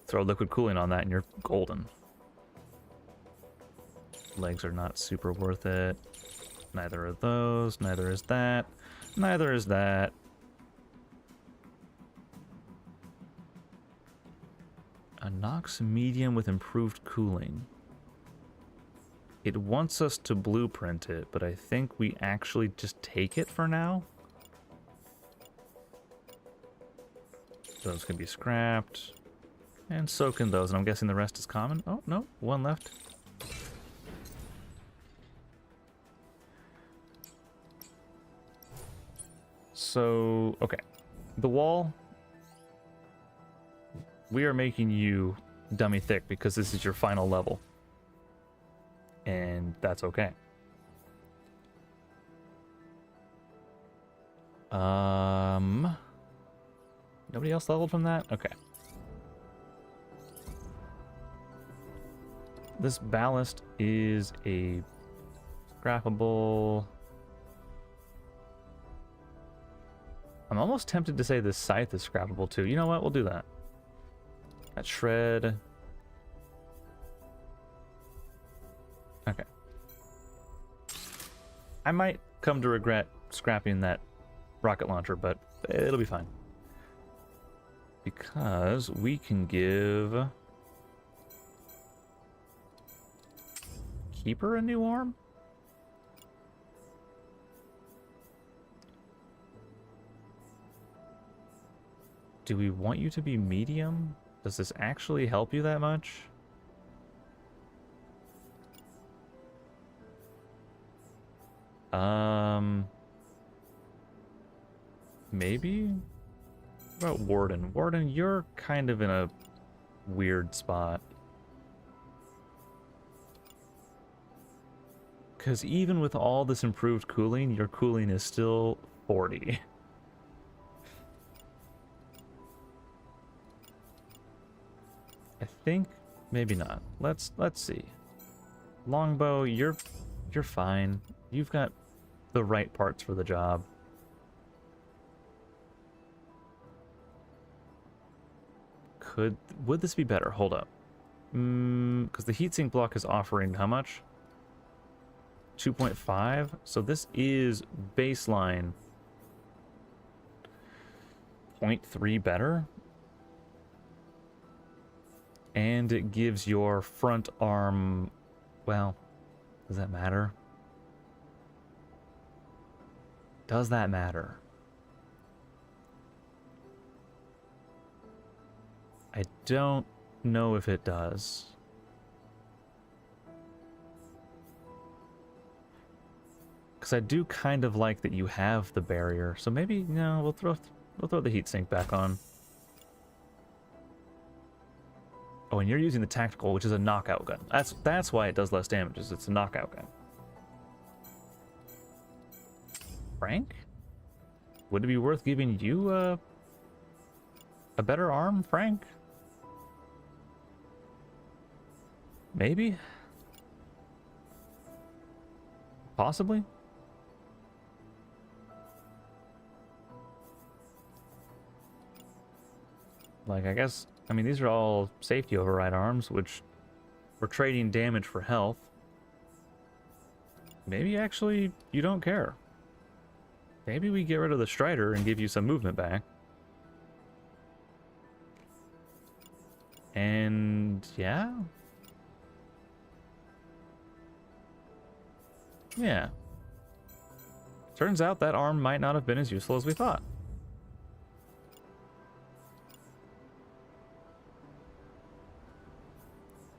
Throw liquid cooling on that and you're golden. Legs are not super worth it. Neither are those. Neither is that. Neither is that. A Nox medium with improved cooling. It wants us to blueprint it, but I think we actually just take it for now. Those can be scrapped. And so can those, and I'm guessing the rest is common. Oh, no, one left. So, okay. The wall. We are making you dummy thick because this is your final level. And that's okay. Nobody else leveled from that? Okay. This ballast is a scrappable. I'm almost tempted to say this scythe is scrappable too. You know what? We'll do that. That shred. Okay. I might come to regret scrapping that rocket launcher, but it'll be fine. Because we can give Keeper a new arm? Do we want you to be medium? Does this actually help you that much? Maybe? What about Warden? Warden, you're kind of in a weird spot. Because even with all this improved cooling, your cooling is still 40. I think maybe not. Let's see. Longbow, you're fine. You've got the right parts for the job. Would this be better? Hold up. Because the heatsink block is offering how much? 2.5. So this is baseline 0.3 better. And it gives your front arm, well, does that matter? Does that matter? I don't know if it does. Because I do kind of like that you have the barrier. So maybe, no, we'll throw the heatsink back on. Oh, and you're using the tactical, which is a knockout gun. That's why it does less damage, is it's a knockout gun. Frank? Would it be worth giving you a better arm, Frank? Maybe? Possibly? Like, I guess, I mean, these are all safety override arms, which we're trading damage for health. Maybe actually you don't care. Maybe we get rid of the Strider and give you some movement back. And yeah. Yeah. Turns out that arm might not have been as useful as we thought.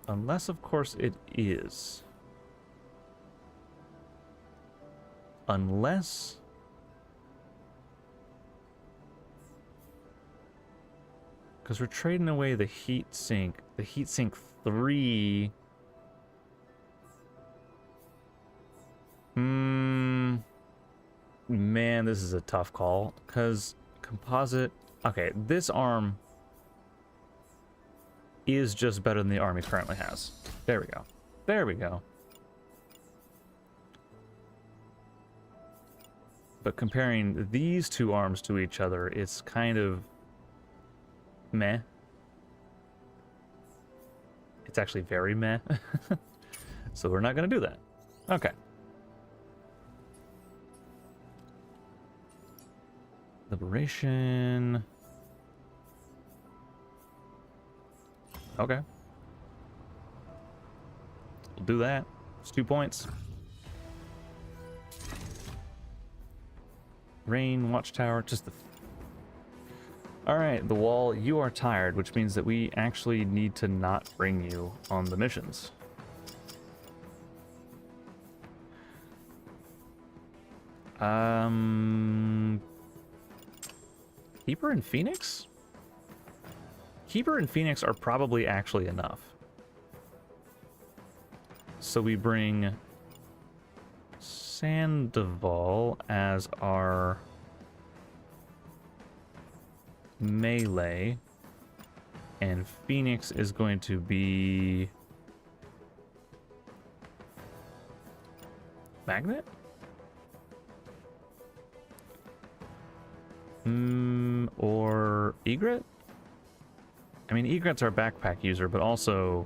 Unless, of course, it is. Unless... Because we're trading away the heat sink. The heat sink 3... Man, this is a tough call. Because composite... Okay, this arm is just better than the army currently has. There we go. There we go. But comparing these two arms to each other, it's kind of meh. It's actually very meh. So we're not going to do that. Okay. Liberation. Okay. We'll do that. It's 2 points. Rain, watchtower, just the... Alright, the wall, you are tired, which means that we actually need to not bring you on the missions. Keeper and Phoenix? Keeper and Phoenix are probably actually enough. So we bring Sandoval as our melee, and Phoenix is going to be magnet? Or egret? I mean, egret's our backpack user, but also...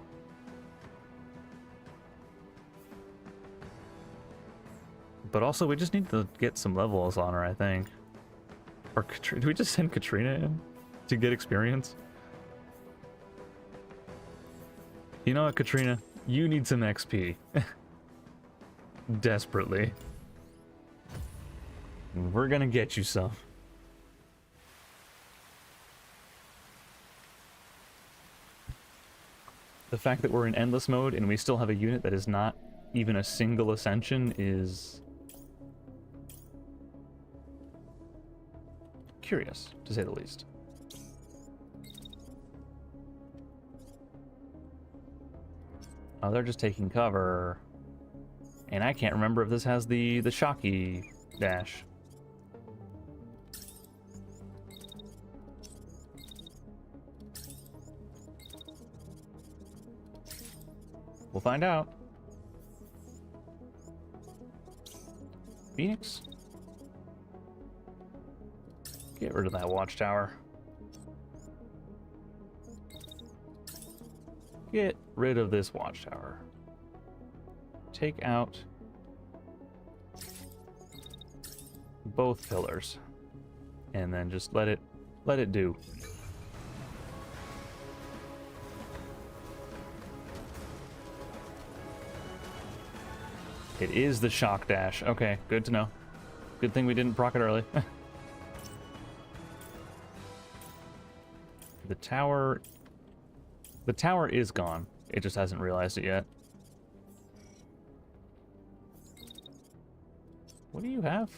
But also, we just need to get some levels on her, I think. Or do we just send Katrina in to get experience? You know what, Katrina? You need some XP. Desperately. We're gonna get you some. The fact that we're in endless mode and we still have a unit that is not even a single ascension is... curious, to say the least. Oh, they're just taking cover. And I can't remember if this has the shocky dash. We'll find out. Phoenix? Get rid of that watchtower. Get rid of this watchtower. Take out both pillars. And then just let it do. It is the shock dash. Okay, good to know. Good thing we didn't proc it early. The tower is gone. It just hasn't realized it yet. What do you have?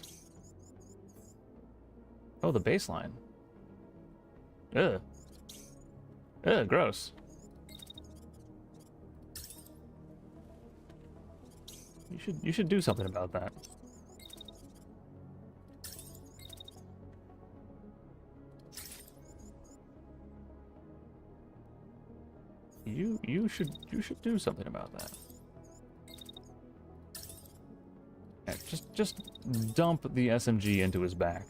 Oh, the baseline. Ugh. Ugh, gross. You should do something about that. You should do something about that. Yeah, just dump the SMG into his back.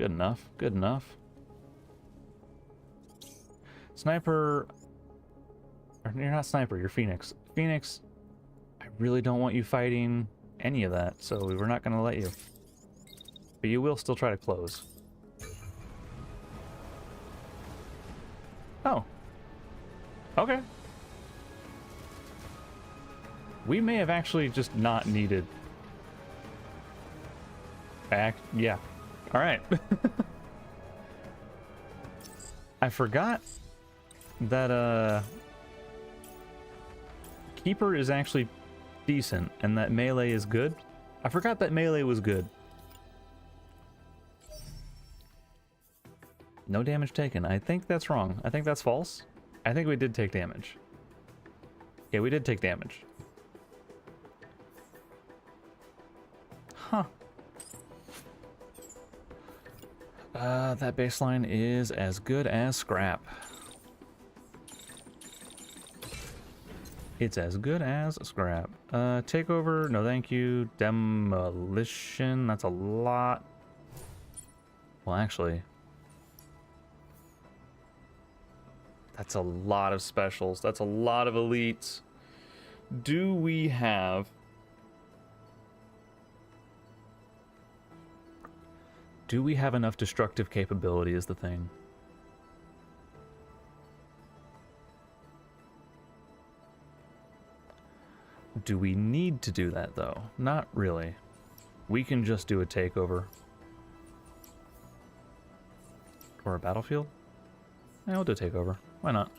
Good enough. Good enough. Sniper... Or you're not Sniper, you're Phoenix. Phoenix, I really don't want you fighting any of that, so we're not going to let you. But you will still try to close. Oh. Okay. We may have actually just not needed... Yeah. Alright. I forgot that, Keeper is actually decent, and that melee is good. I forgot that melee was good. No damage taken. I think that's wrong. I think that's false. I think we did take damage. Yeah, we did take damage. Huh. That baseline is as good as scrap. It's as good as scrap. Takeover, no thank you. Demolition, that's a lot. Well, actually, that's a lot of specials. That's a lot of elites. Do we have... Do we have enough destructive capability is the thing. Do we need to do that, though? Not really. We can just do a takeover. Or a battlefield? Yeah, we'll do a takeover. Why not?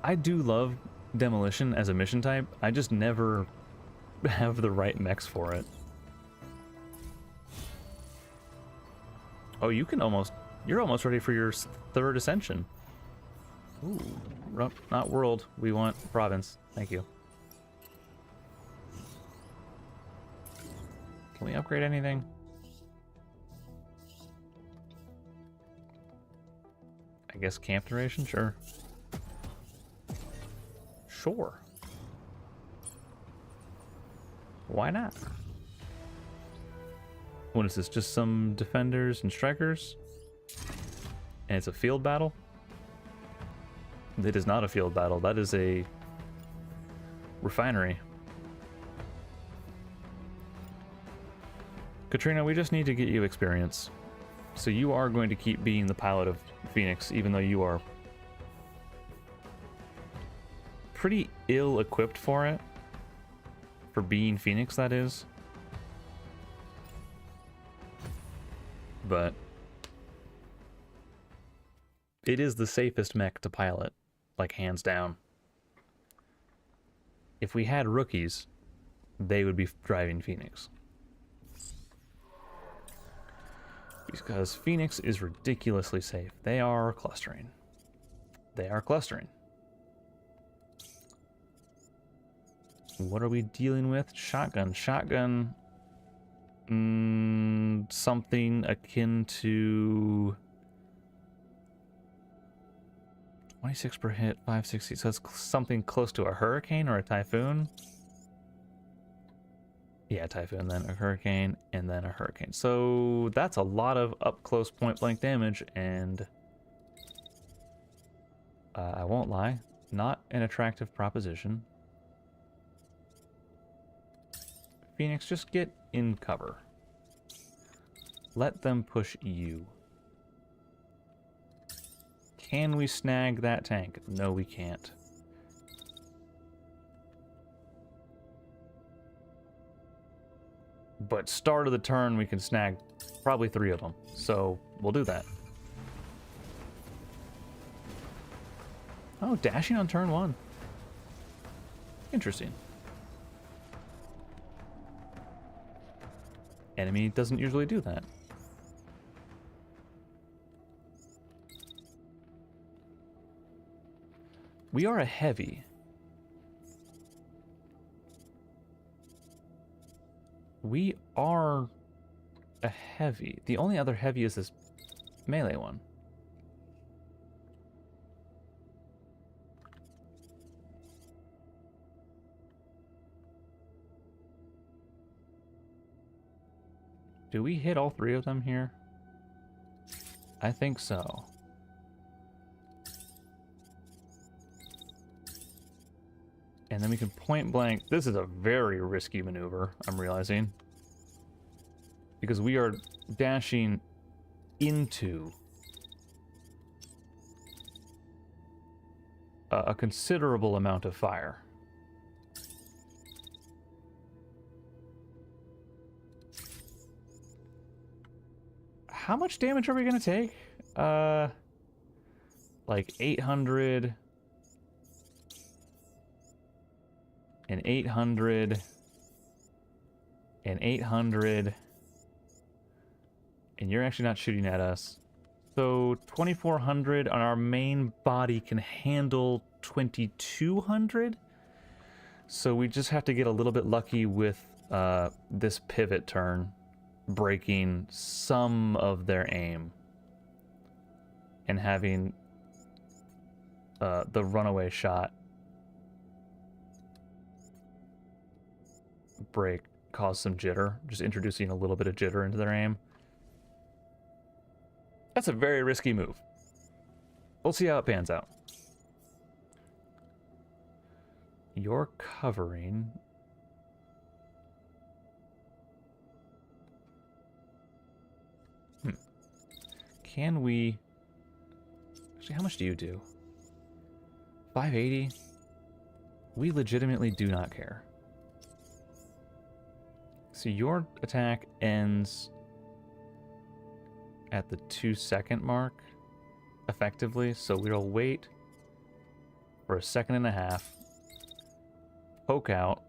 I do love demolition as a mission type. I just never have the right mechs for it. Oh, you can almost... You're almost ready for your third ascension. Ooh. Not world. We want province. Thank you. Can we upgrade anything? I guess camp duration? Sure. Sure. Why not? What is this? Just some defenders and strikers? And it's a field battle? It is not a field battle. That is a refinery. Katrina, we just need to get you experience. So you are going to keep being the pilot of Phoenix, even though you are pretty ill-equipped for it. For being Phoenix, that is. But it is the safest mech to pilot. Like, hands down. If we had rookies, they would be driving Phoenix. Because Phoenix is ridiculously safe. They are clustering. They are clustering. What are we dealing with? Shotgun. Shotgun. Something akin to... 26 per hit, 560. So it's something close to a hurricane or a typhoon. Yeah, typhoon, then a hurricane, and then a hurricane. So that's a lot of up-close point-blank damage, and I won't lie, not an attractive proposition. Phoenix, just get in cover. Let them push you. Can we snag that tank? No, we can't. But start of the turn, we can snag probably 3 of them. So we'll do that. Oh, dashing on turn 1. Interesting. Enemy doesn't usually do that. We are a heavy. We are a heavy. The only other heavy is this melee one. Do we hit all 3 of them here? I think so. And then we can point blank. This is a very risky maneuver, I'm realizing. Because we are dashing into a considerable amount of fire. How much damage are we going to take? Like 800... and 800... and 800... and you're actually not shooting at us. So 2400 on our main body can handle 2200. So we just have to get a little bit lucky with this pivot turn, breaking some of their aim and having the runaway shot break cause some jitter, just introducing a little bit of jitter into their aim. That's a very risky move. We'll see how it pans out. You're covering... Can we... Actually, how much do you do? 580? We legitimately do not care. So your attack ends at the 2-second mark, effectively. So we'll wait for 1.5 seconds, poke out,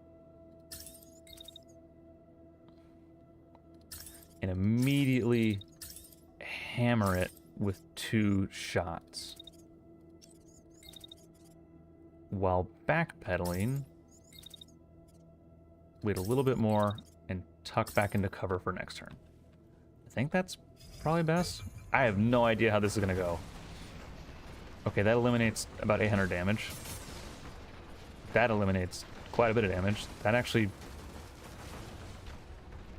and immediately hammer it with 2 shots. While backpedaling, wait a little bit more and tuck back into cover for next turn. I think that's probably best. I have no idea how this is going to go. Okay, that eliminates about 800 damage. That eliminates quite a bit of damage. That actually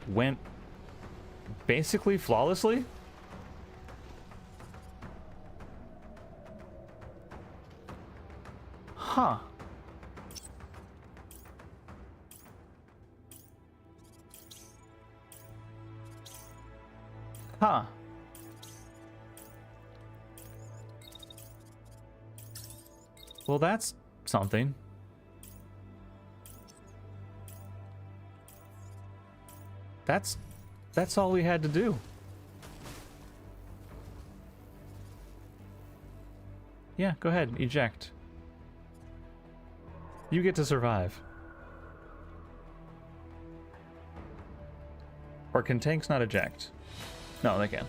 went basically flawlessly. Huh. Huh. Well, that's something. That's all we had to do. Yeah, go ahead, eject. You get to survive. Or can tanks not eject? No, they can.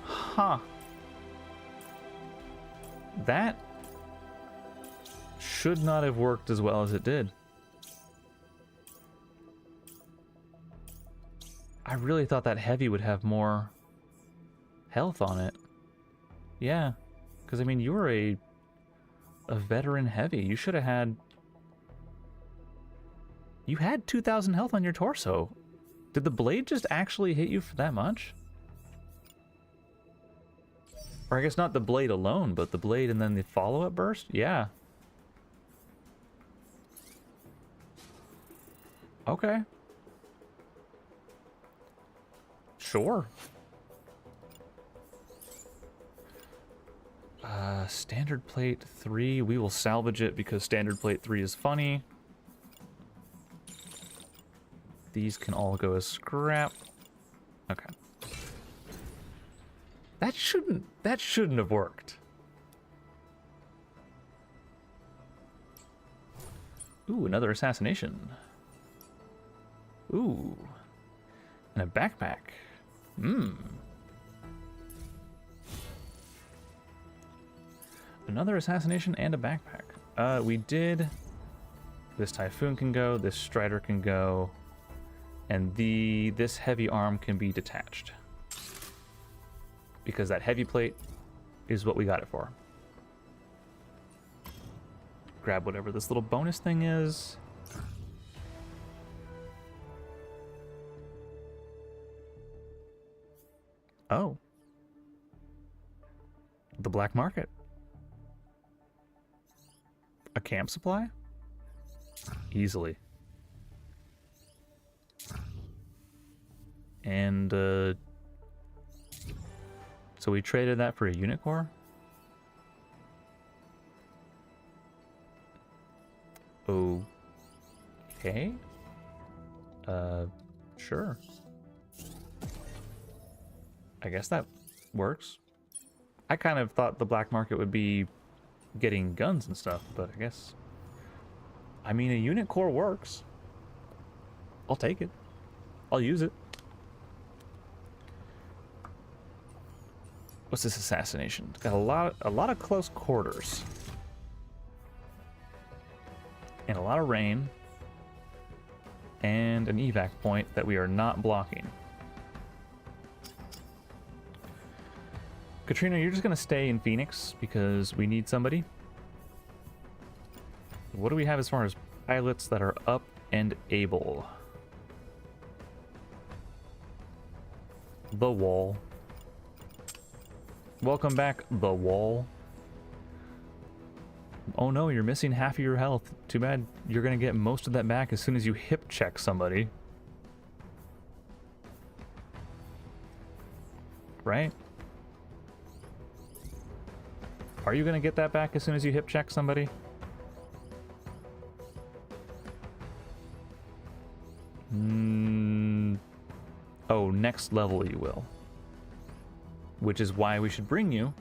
Huh. That should not have worked as well as it did. I really thought that heavy would have more health on it. Yeah, because I mean, you were a veteran heavy. You should have had... You had 2,000 health on your torso. Did the blade just actually hit you for that much? Or I guess not the blade alone, but the blade and then the follow-up burst? Yeah. Okay. Sure. Standard plate 3. We will salvage it because standard plate 3 is funny. These can all go as scrap. Okay. That shouldn't have worked. Ooh, another assassination. Ooh. And a backpack. Another assassination and a backpack. We did... This Typhoon can go, this Strider can go, and this heavy arm can be detached. Because that heavy plate is what we got it for. Grab whatever this little bonus thing is. Oh. The black market. A camp supply? Easily. And, so we traded that for a unit core? Okay. Sure. I guess that works. I kind of thought the black market would be getting guns and stuff, but I guess... I mean, a unit core works. I'll take it. I'll use it. What's this assassination? It's got a lot of close quarters. And a lot of rain. And an evac point that we are not blocking. Katrina, you're just going to stay in Phoenix because we need somebody. What do we have as far as pilots that are up and able? The Wall. Welcome back, The Wall. Oh no, you're missing half of your health. Too bad you're going to get most of that back as soon as you hip check somebody. Right? Are you going to get that back as soon as you hip check somebody? Oh, next level you will. Which is why we should bring you,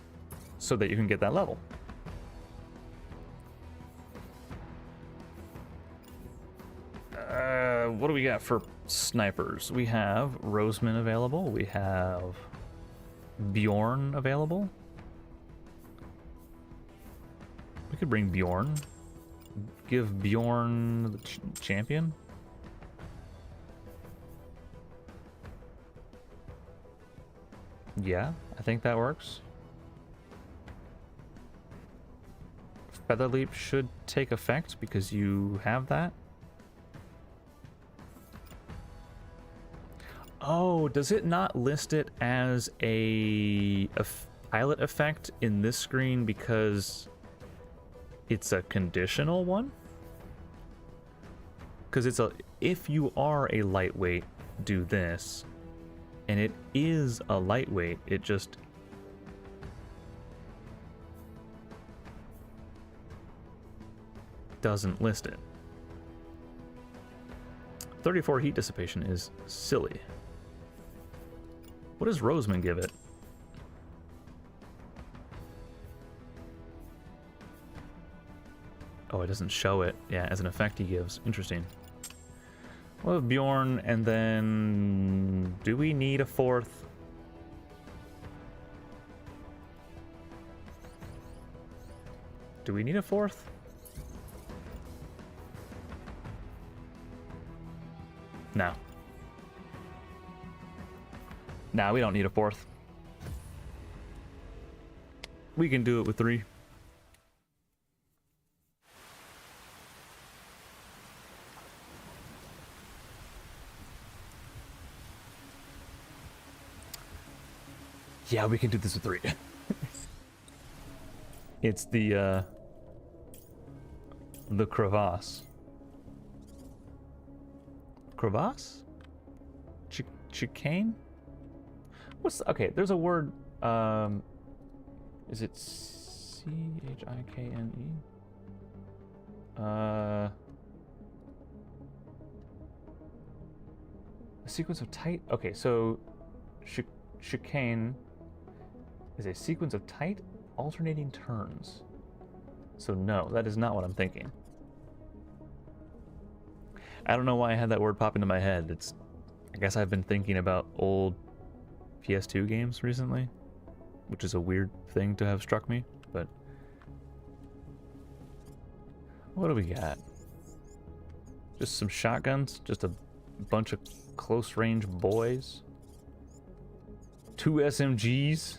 so that you can get that level. What do we got for snipers? We have Roseman available. We have Bjorn available. We could bring Bjorn. Give Bjorn the champion. Yeah, I think that works. Feather Leap should take effect because you have that. Oh, does it not list it as a pilot effect in this screen because it's a conditional one? Because it's a, if you are a lightweight, do this. And it is a lightweight, it just... doesn't list it. 34 heat dissipation is silly. What does Roseman give it? Oh, it doesn't show it. Yeah, as an effect he gives. Interesting. We'll have Bjorn, and then... do we need a fourth? Do we need a fourth? No. Nah, we don't need a fourth. We can do it with 3. Yeah, we can do this with 3. It's the crevasse. Crevasse? Chicane? What's okay? There's a word. Is it Chikane? A sequence of tight. Okay, so chicane is a sequence of tight, alternating turns. So no, that is not what I'm thinking. I don't know why I had that word pop into my head. It's, I guess I've been thinking about old PS2 games recently, which is a weird thing to have struck me, but... what do we got? Just some shotguns? Just a bunch of close-range boys? 2 SMGs?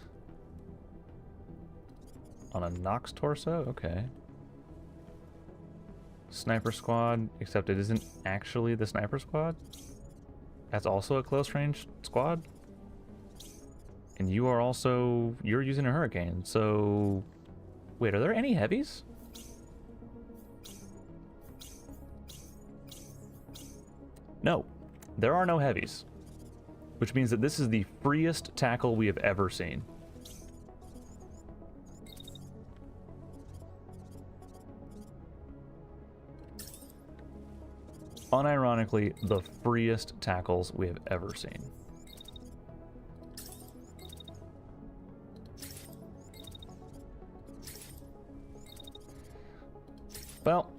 On a Nox torso? Okay. Sniper squad, except it isn't actually the sniper squad. That's also a close range squad. And you are also... You're using a hurricane, so... Wait, are there any heavies? No, there are no heavies. Which means that this is the freest tackle we have ever seen. Unironically, the freest tackles we have ever seen. Well.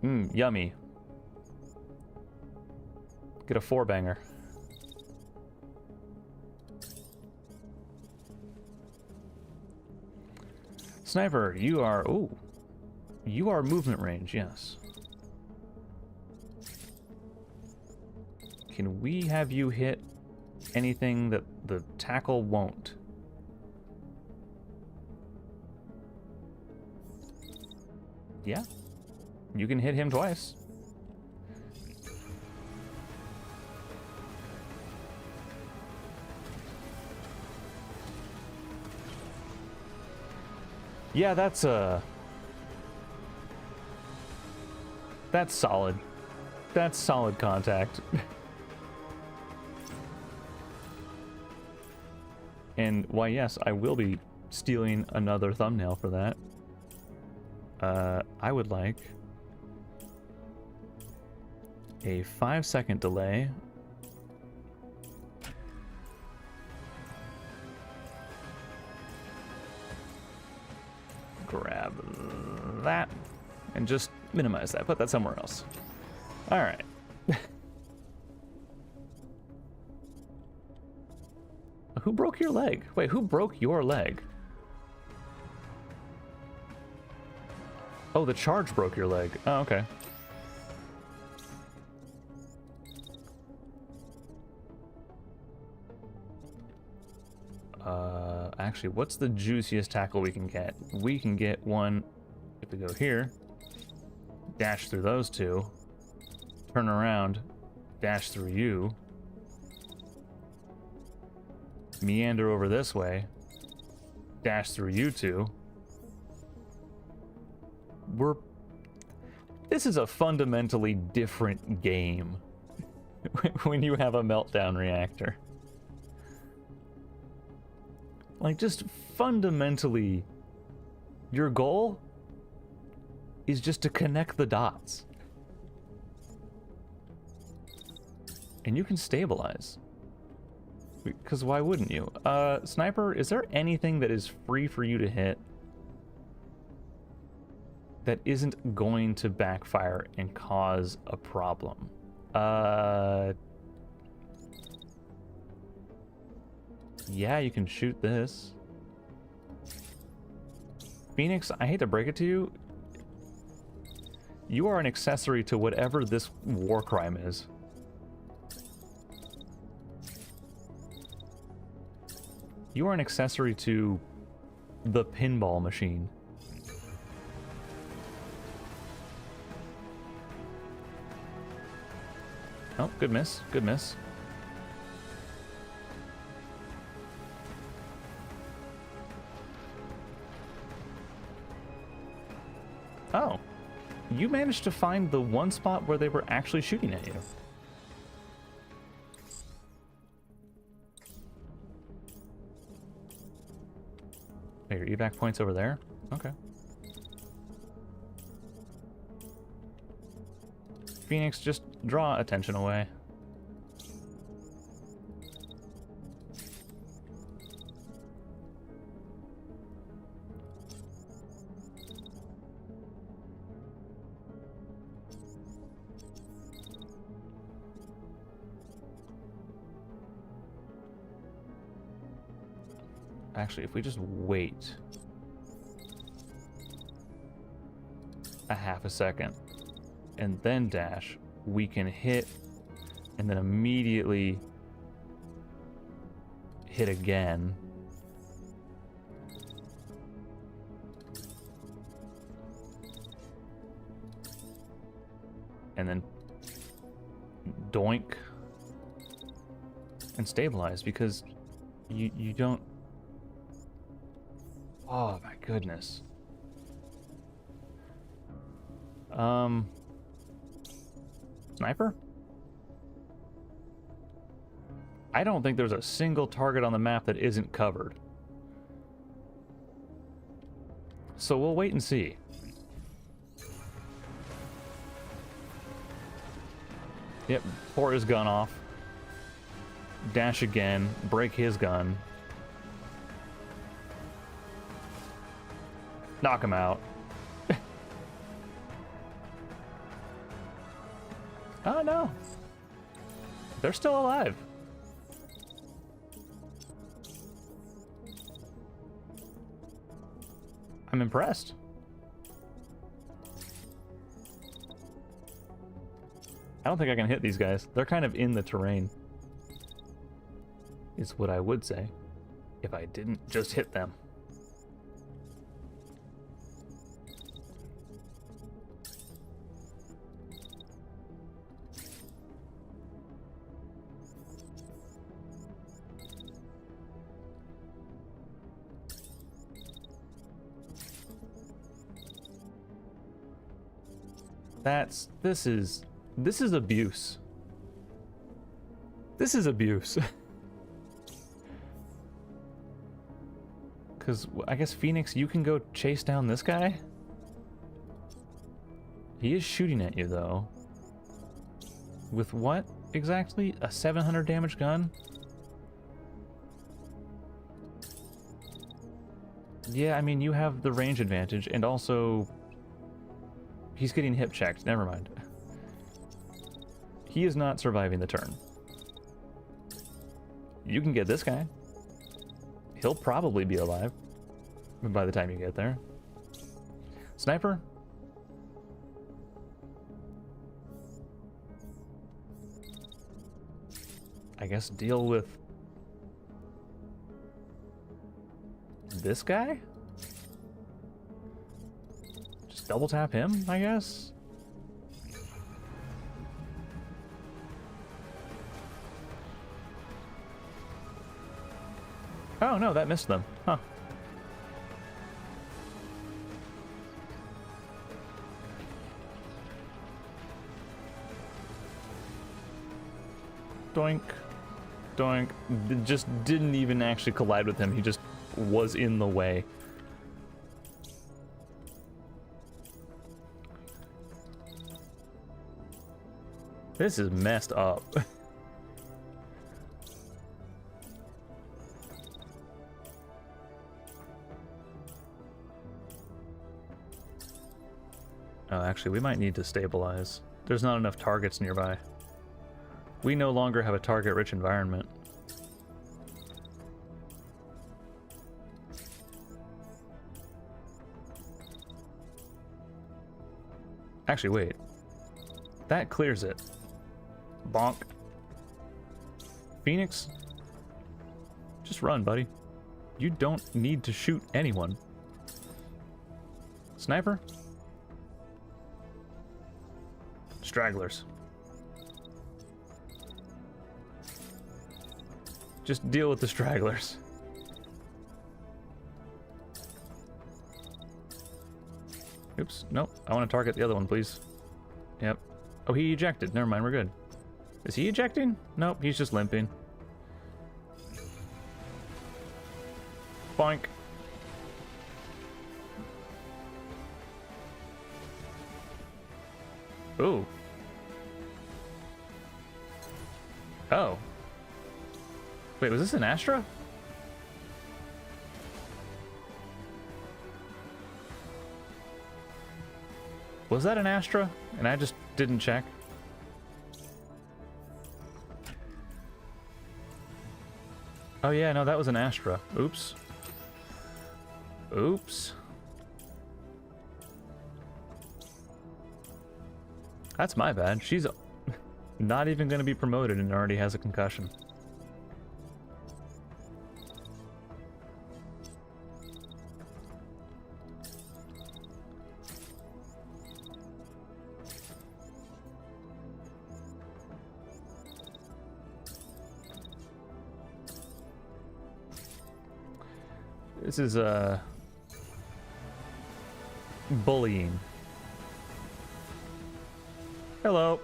Yummy. Get a 4-banger. Sniper, you are... Ooh. You are movement range, yes. Can we have you hit anything that the tackle won't? Yeah. You can hit him twice. Yeah, that's solid. That's solid contact. And why, yes, I will be stealing another thumbnail for that. I would like a 5-second delay. Grab that and just minimize that. Put that somewhere else. All right. Who broke your leg? Wait, who broke your leg? Oh, the charge broke your leg. Oh, okay. Actually, what's the juiciest tackle we can get? We can get one, if we go here, dash through those two, turn around, dash through you, meander over this way, dash through you two. This is a fundamentally different game when you have a meltdown reactor. Like, just fundamentally, your goal is just to connect the dots. And you can stabilize. Because why wouldn't you? Sniper, is there anything that is free for you to hit that isn't going to backfire and cause a problem? Yeah, you can shoot this. Phoenix, I hate to break it to you. You are an accessory to whatever this war crime is. You are an accessory to the pinball machine. Oh, good miss. Good miss. Oh. You managed to find the one spot where they were actually shooting at you. Wait, your evac point's over there? Okay. Phoenix, just draw attention away. Actually, if we just wait a half a second and then dash, we can hit and then immediately hit again. And then doink. and stabilize, because you don't... Oh my goodness. Sniper? I don't think there's a single target on the map that isn't covered. So we'll wait and see. Yep, pour his gun off. Dash again, break his gun. Knock him out. Oh no. They're still alive. I'm impressed. I don't think I can hit these guys. They're kind of in the terrain, is what I would say, if I didn't just hit them. This is abuse. This is abuse. Because I guess Phoenix, you can go chase down this guy? He is shooting at you though. With what exactly? A 700 damage gun? Yeah, I mean, you have the range advantage, and also he's getting hip checked. Never mind. He is not surviving the turn. You can get this guy. He'll probably be alive by the time you get there. Sniper? I guess deal with this guy? Just double tap him, I guess? Oh no, that missed them. Huh. Doink. Doink. Just didn't even actually collide with him. He just was in the way. This is messed up. Oh, actually, we might need to stabilize. There's not enough targets nearby. We no longer have a target-rich environment. Actually, wait. That clears it. Bonk. Phoenix? Just run, buddy. You don't need to shoot anyone. Sniper? Stragglers. Just deal with the stragglers. Oops, nope. I want to target the other one, please. Yep. Oh, he ejected. Never mind, we're good. Is he ejecting? Nope, he's just limping. Boink. Ooh. Oh. Wait, was this an Astra? Was that an Astra? And I just didn't check. Oh yeah, no, that was an Astra. Oops. Oops. That's my bad. She's not even going to be promoted and already has a concussion. This is bullying. Hello.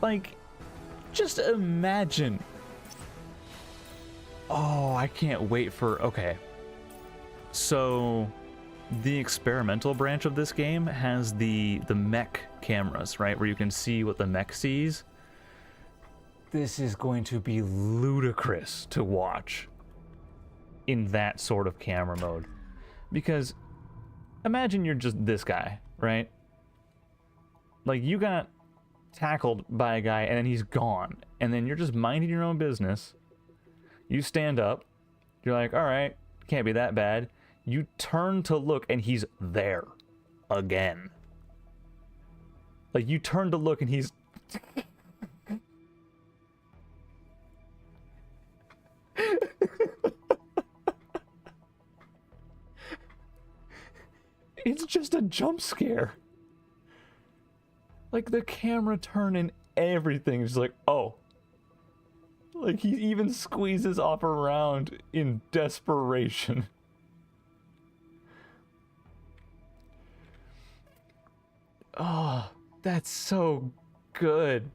Like, just imagine. Oh, I can't wait for... Okay. So, the experimental branch of this game has the mech cameras, right? Where you can see what the mech sees. This is going to be ludicrous to watch in that sort of camera mode. Because, imagine you're just this guy, right? Like, you got tackled by a guy and then he's gone. And then you're just minding your own business. You stand up. You're like, all right, can't be that bad. You turn to look and he's there again. Like, you turn to look and he's... It's just a jump scare. Like, the camera turn and everything is like, oh. Like, he even squeezes off around in desperation. Oh, that's so good.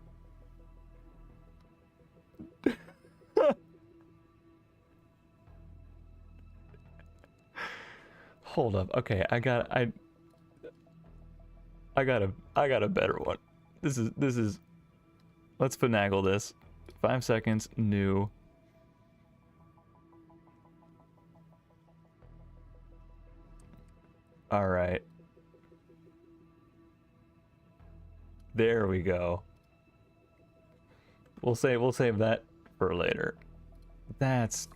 Hold up. Okay, I got a better one. This is let's finagle this. 5 seconds, new. All right. There we go. We'll save that for later. That's...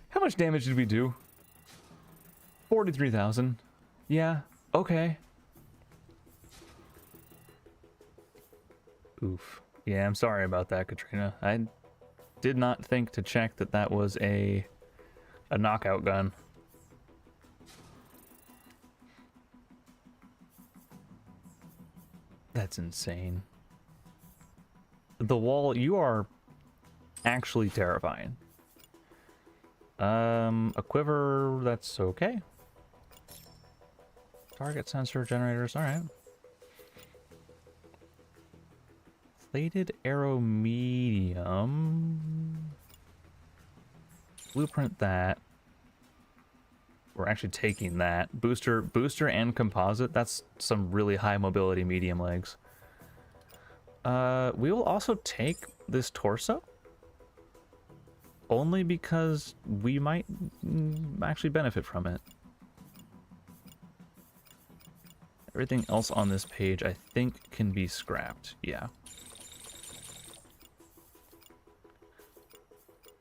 How much damage did we do? 43,000. Yeah, okay. Oof. Yeah, I'm sorry about that, Katrina. I did not think to check that that was a knockout gun. That's insane. The wall, you are actually terrifying. A quiver, that's okay. Target sensor generators, alright. Plated arrow medium. Blueprint that. We're actually taking that. Booster and composite, that's some really high mobility medium legs. We will also take this torso. Only because we might actually benefit from it. Everything else on this page, I think, can be scrapped. Yeah.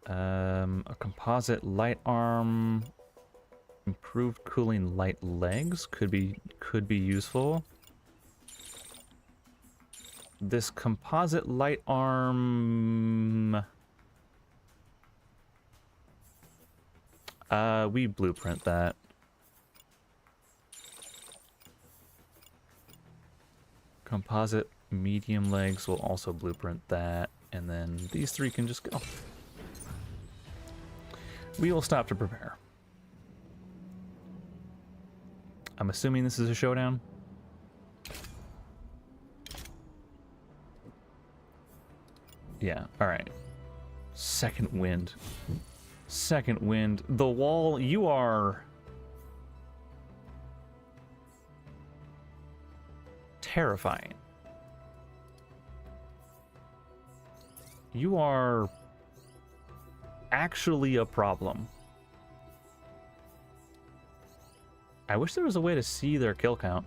A composite light arm, improved cooling light legs could be useful. This composite light arm. We blueprint that. Composite medium legs will also blueprint that, and then these three can just go. We will stop to prepare. I'm assuming this is a showdown. Yeah, alright. Second wind. Second wind. The wall, you are... terrifying. You are... actually a problem. I wish there was a way to see their kill count.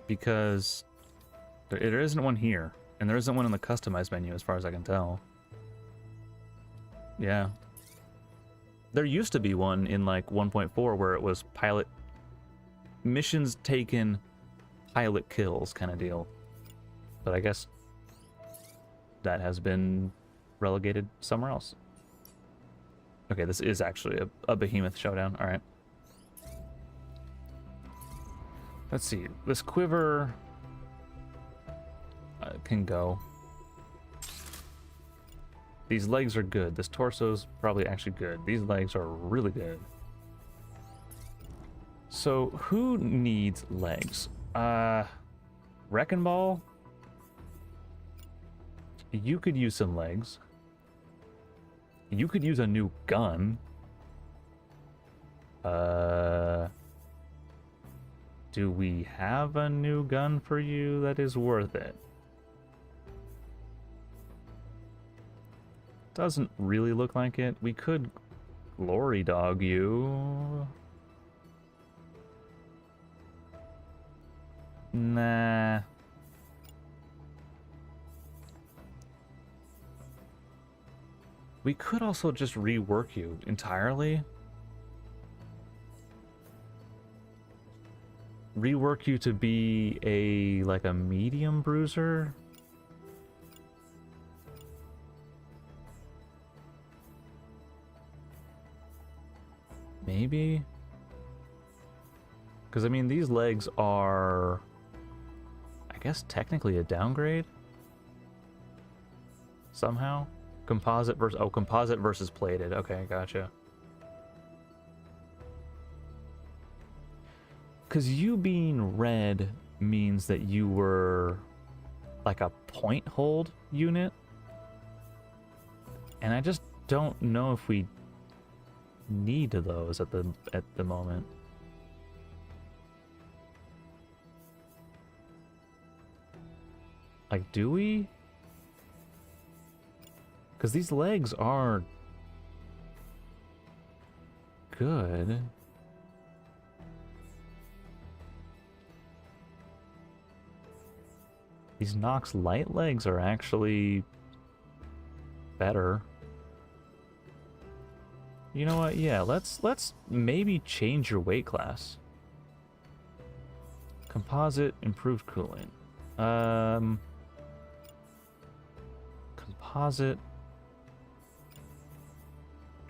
Because... there isn't one here. And there isn't one in the customized menu as far as I can tell. Yeah. There used to be one in like 1.4 where it was pilot... missions taken, pilot kills kind of deal. But I guess that has been relegated somewhere else. Okay, this is actually a behemoth showdown. Alright. Let's see. This quiver... can go. These legs are good. This torso's probably actually good. These legs are really good. So, who needs legs? Wrecking Ball? You could use some legs. You could use a new gun. Do we have a new gun for you that is worth it? Doesn't really look like it. We could glory dog you. Nah. We could also just rework you entirely. Rework you to be like a medium bruiser. Maybe? Because, I mean, these legs are, I guess, technically a downgrade? Somehow? Composite versus plated. Okay, gotcha. Because you being red means that you were like a point hold unit. And I just don't know if we need those at the moment. Like, do we? Because these legs are good. These Nox light legs are actually better. You know what? Yeah, let's maybe change your weight class. Composite, improved cooling. Composite.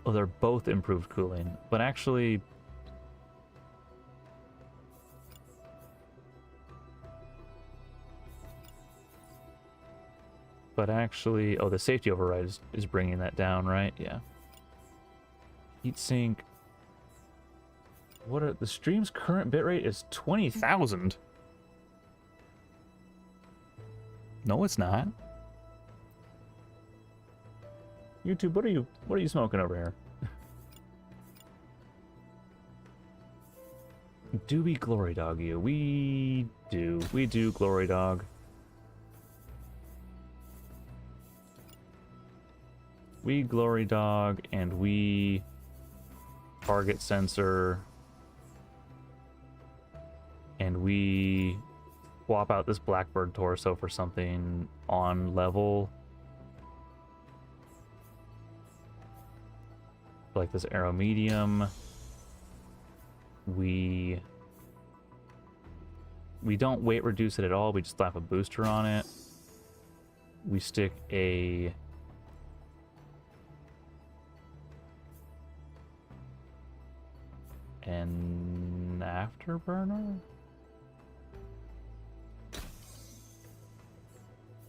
Oh, they're both improved cooling, but actually, oh, the safety override is bringing that down, right? Yeah. Heatsink. What are the stream's current bitrate is 20,000. No, it's not. YouTube, what are you smoking over here? Do we glory dog you? We do. We do glory dog. We glory dog and we target sensor and we swap out this Blackbird torso for something on level. Like this arrow medium. We don't weight reduce it at all, we just slap a booster on it. We stick an afterburner?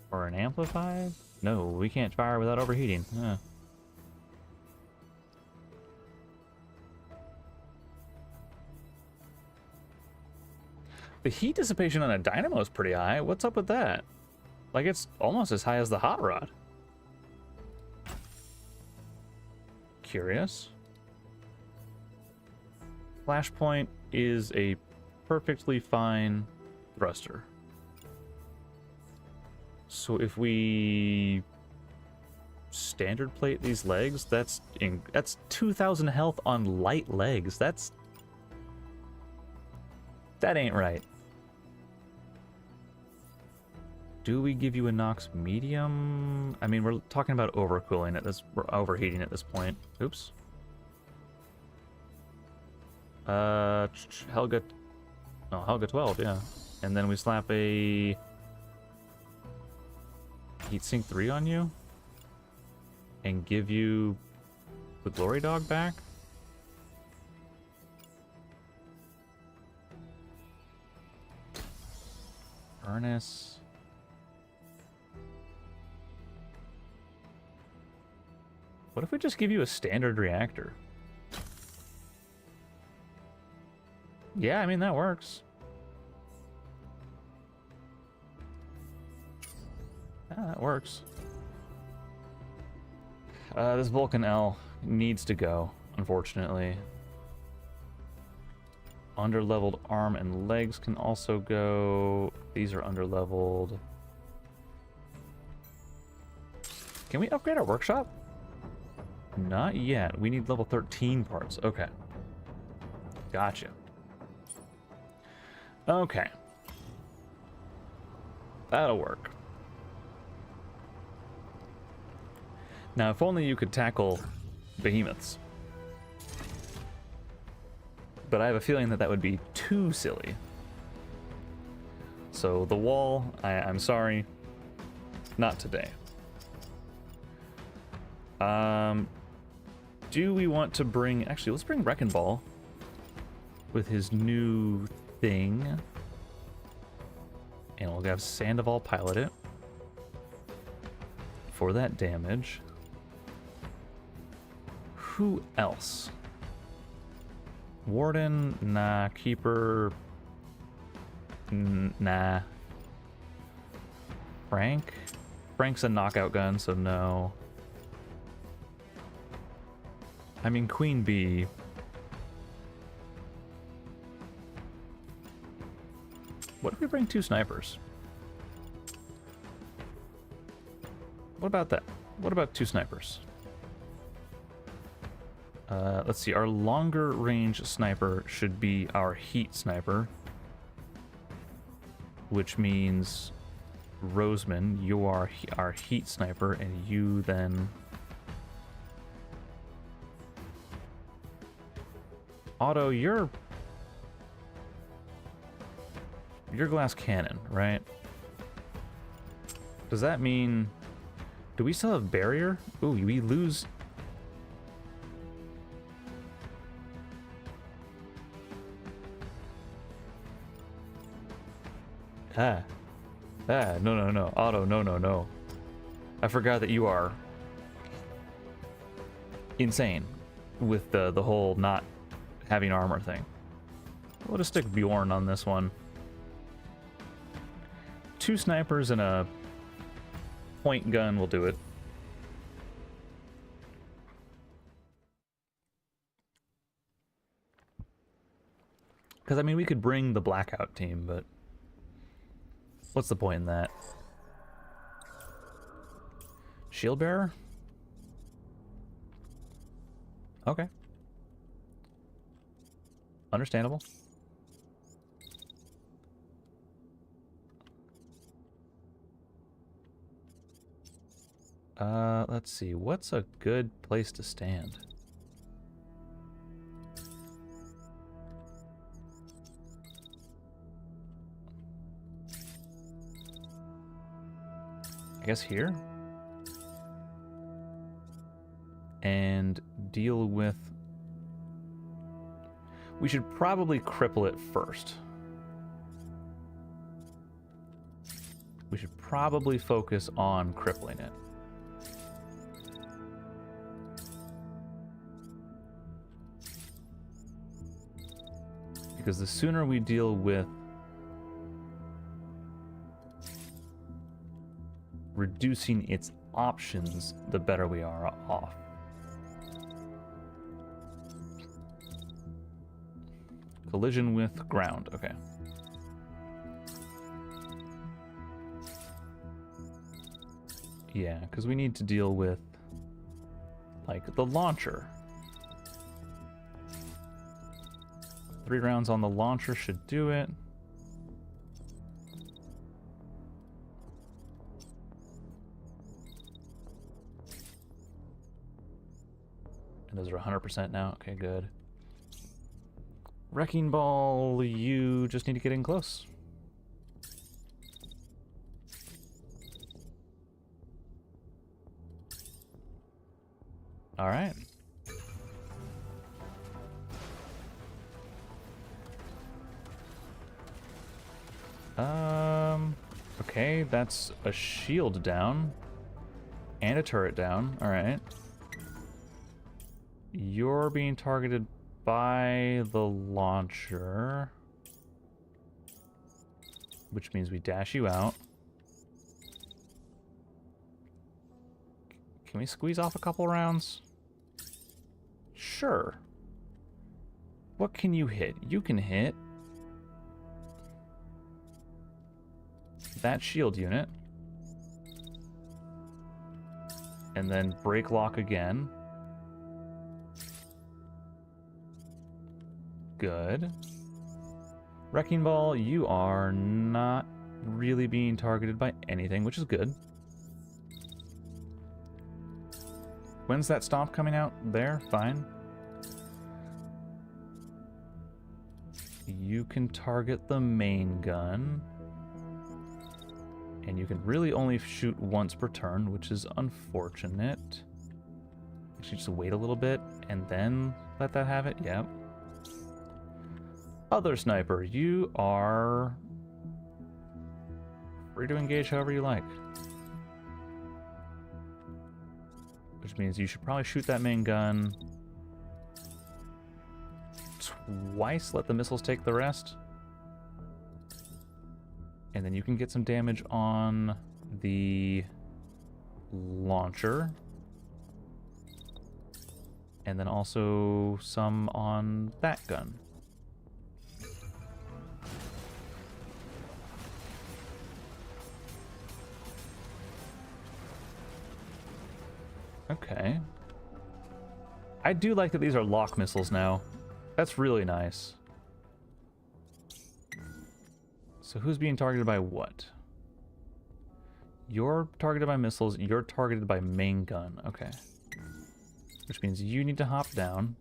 Or an amplified? No, we can't fire without overheating. Huh. The heat dissipation on a dynamo is pretty high. What's up with that? Like, it's almost as high as the hot rod. Curious. Flashpoint is a perfectly fine thruster. So if we standard plate these legs, that's 2,000 health on light legs. That ain't right. Do we give you a Nox medium? I mean, we're talking about overcooling at this. We're overheating at this point. Oops. Helga 12, yeah. And then we slap a Heatsink 3 on you and give you the Glory Dog back. Furnace. What if we just give you a standard reactor? Yeah, I mean, that works. Yeah, that works. This Vulcan L needs to go, unfortunately. Underleveled arm and legs can also go. These are underleveled. Can we upgrade our workshop? Not yet. We need level 13 parts. Okay. Gotcha. Okay. That'll work. Now, if only you could tackle behemoths. But I have a feeling that that would be too silly. So the wall, I'm sorry, not today. Do we want to bring... Actually, let's bring Wrecking Ball with his new thing. And we'll have Sandoval pilot it for that damage. Who else? Warden? Nah. Keeper? Nah. Frank? Frank's a knockout gun, so no. I mean, Queen Bee. What if we bring 2 snipers? What about that? What about 2 snipers? Let's see, our longer range sniper should be our heat sniper. Which means, Roseman, you are our heat sniper, and you then... Otto, you're glass cannon, right? Does that mean... Do we still have barrier? Ooh, we lose... No. Otto, no. I forgot that you are insane with the whole not having armor thing. We'll just stick Bjorn on this one. 2 snipers and a point gun will do it. Because, I mean, we could bring the Blackout team, but what's the point in that? Shield Bearer? Okay. Understandable. Let's see. What's a good place to stand? I guess here? And deal with... We should probably cripple it first. We should probably focus on crippling it. Because the sooner we deal with reducing its options, the better we are off. Collision with ground, okay. Yeah, because we need to deal with, like, the launcher. 3 rounds on the launcher should do it. And those are 100% now. Okay, good. Wrecking Ball, you just need to get in close. All right. Okay, that's a shield down and a turret down. All right. You're being targeted by the launcher, which means we dash you out. Can we squeeze off a couple rounds? Sure. What can you hit? You can hit that shield unit. And then break lock again. Good. Wrecking Ball, you are not really being targeted by anything, which is good. When's that stomp coming out? There? Fine. You can target the main gun. And you can really only shoot once per turn, which is unfortunate. Actually, just wait a little bit and then let that have it. Yep. Other sniper, you are free to engage however you like. Which means you should probably shoot that main gun twice, let the missiles take the rest. And then you can get some damage on the launcher. And then also some on that gun. Okay. I do like that these are lock missiles now. That's really nice. So who's being targeted by what? You're targeted by missiles, you're targeted by main gun. Okay. Which means you need to hop down.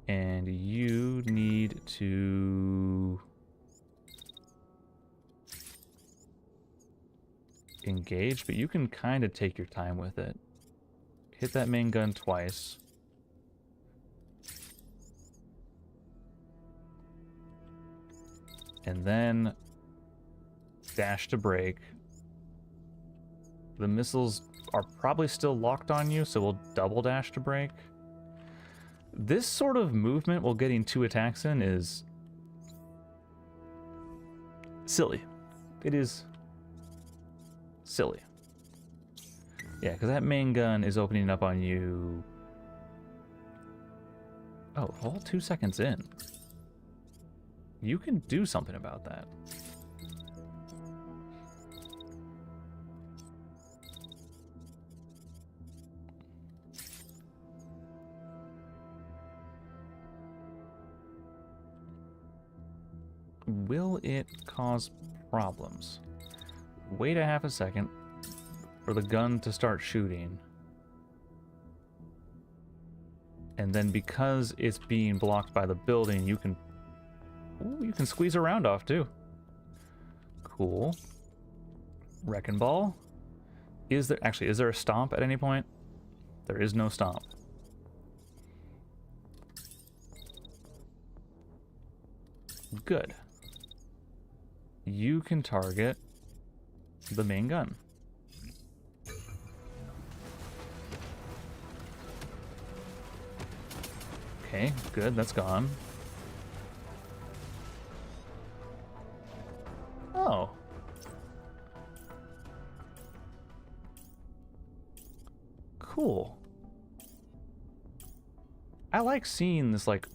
And you need to engage, but you can kind of take your time with it. Hit that main gun twice. And then dash to break. The missiles are probably still locked on you, so we'll double dash to break. This sort of movement while getting 2 attacks in is silly. It is silly. Yeah, because that main gun is opening up on you. Oh, all 2 seconds in. You can do something about that. Will it cause problems? Wait a half a second for the gun to start shooting. And then because it's being blocked by the building, you can squeeze a round off too. Cool. Wrecking Ball. Is there a stomp at any point? There is no stomp. Good. You can target the main gun. Okay, good, that's gone. Oh. Cool. I like seeing this, like,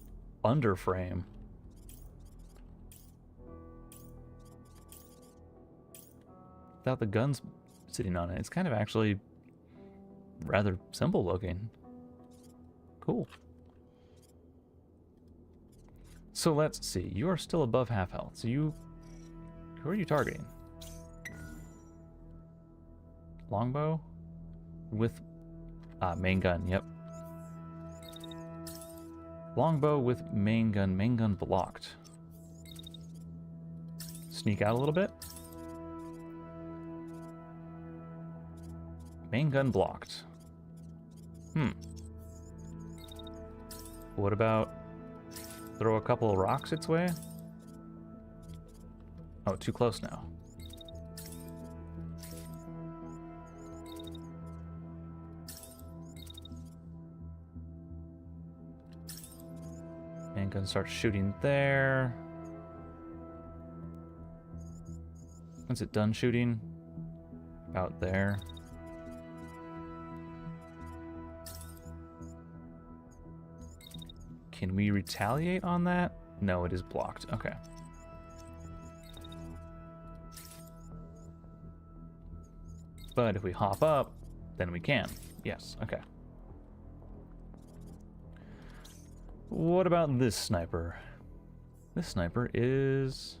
underframe. Without the guns sitting on it. It's kind of actually rather simple looking. Cool. So let's see. You are still above half health. So who are you targeting? Longbow? With main gun, yep. Longbow with main gun blocked. Sneak out a little bit. Main gun blocked. What about throw a couple of rocks its way? Oh, too close now. Handgun starts shooting there. When's it done shooting? About there. Can we retaliate on that? No, it is blocked. Okay. But if we hop up, then we can. Yes, okay. What about this sniper? This sniper is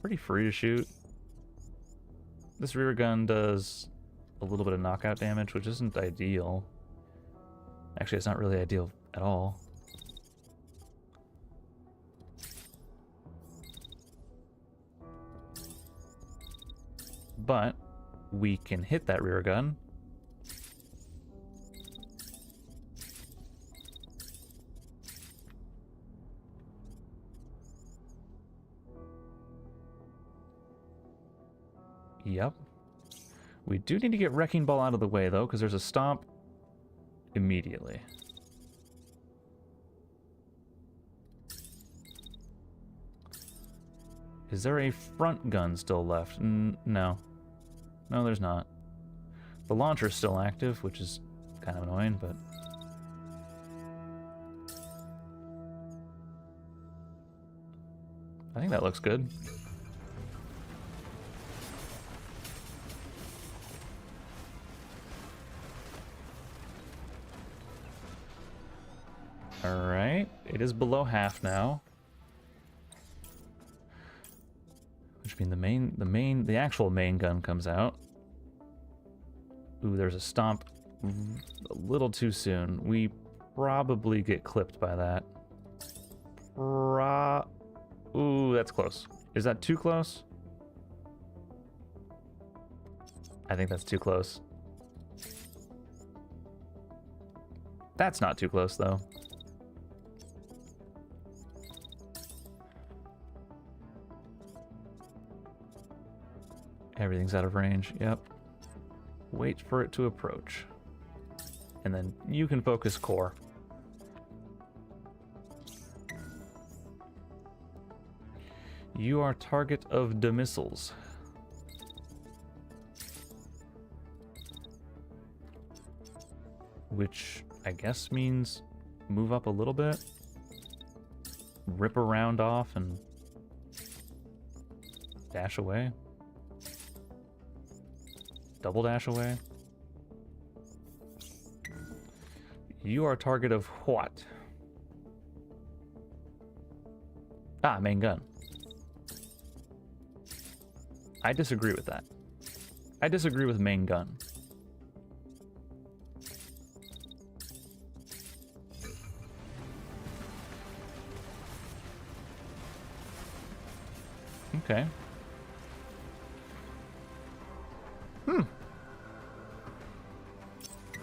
pretty free to shoot. This rear gun does a little bit of knockout damage, which isn't ideal. Actually, it's not really ideal at all. But we can hit that rear gun. Yep. We do need to get Wrecking Ball out of the way, though, because there's a stomp immediately. Is there a front gun still left? No. No, there's not. The launcher's still active, which is kind of annoying, but... I think that looks good. Alright, it is below half now. Which means the actual main gun comes out. Ooh, there's a stomp a little too soon. We probably get clipped by that. Ooh, that's close. Is that too close? I think that's too close. That's not too close, though. Everything's out of range, yep. Wait for it to approach. And then you can focus core. You are target of the missiles. Which I guess means move up a little bit. Rip a round off and dash away. Double dash away. You are target of what? Ah, main gun. I disagree with that. I disagree with main gun. Okay.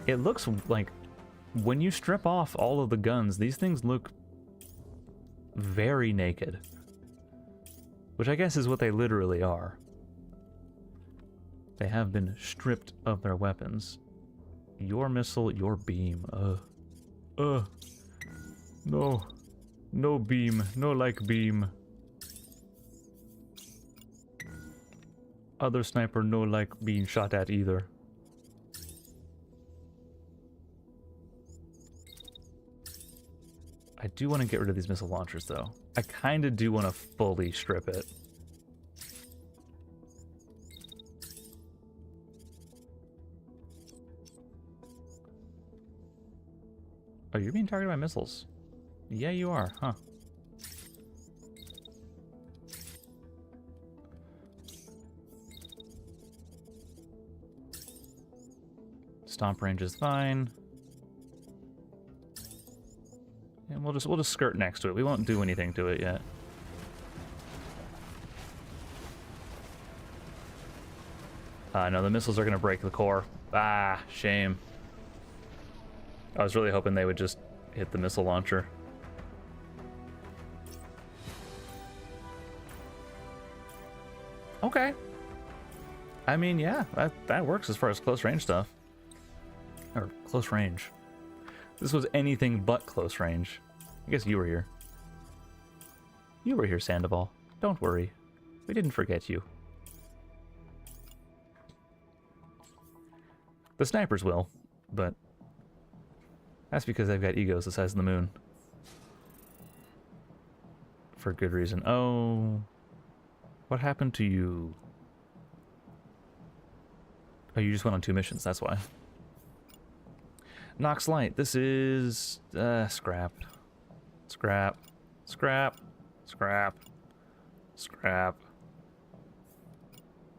It looks like when you strip off all of the guns, these things look very naked. Which I guess is what they literally are. They have been stripped of their weapons. Your missile, your beam. No. No beam. No like beam. Other sniper no like being shot at either. I do want to get rid of these missile launchers, though. I kind of do want to fully strip it. Oh, you're being targeted by missiles. Yeah, you are, huh? Stomp range is fine. And we'll just skirt next to it. We won't do anything to it yet. No, the missiles are gonna break the core. Ah, shame. I was really hoping they would just hit the missile launcher. Okay. I mean, yeah, that works as far as close range stuff. Or close range. This was anything but close range. I guess you were here. You were here, Sandoval. Don't worry. We didn't forget you. The snipers will, but that's because they've got egos the size of the moon. For good reason. Oh, what happened to you? Oh, you just went on 2 missions, that's why. Nox Light, this is scrap. Scrap. Scrap. Scrap. Scrap.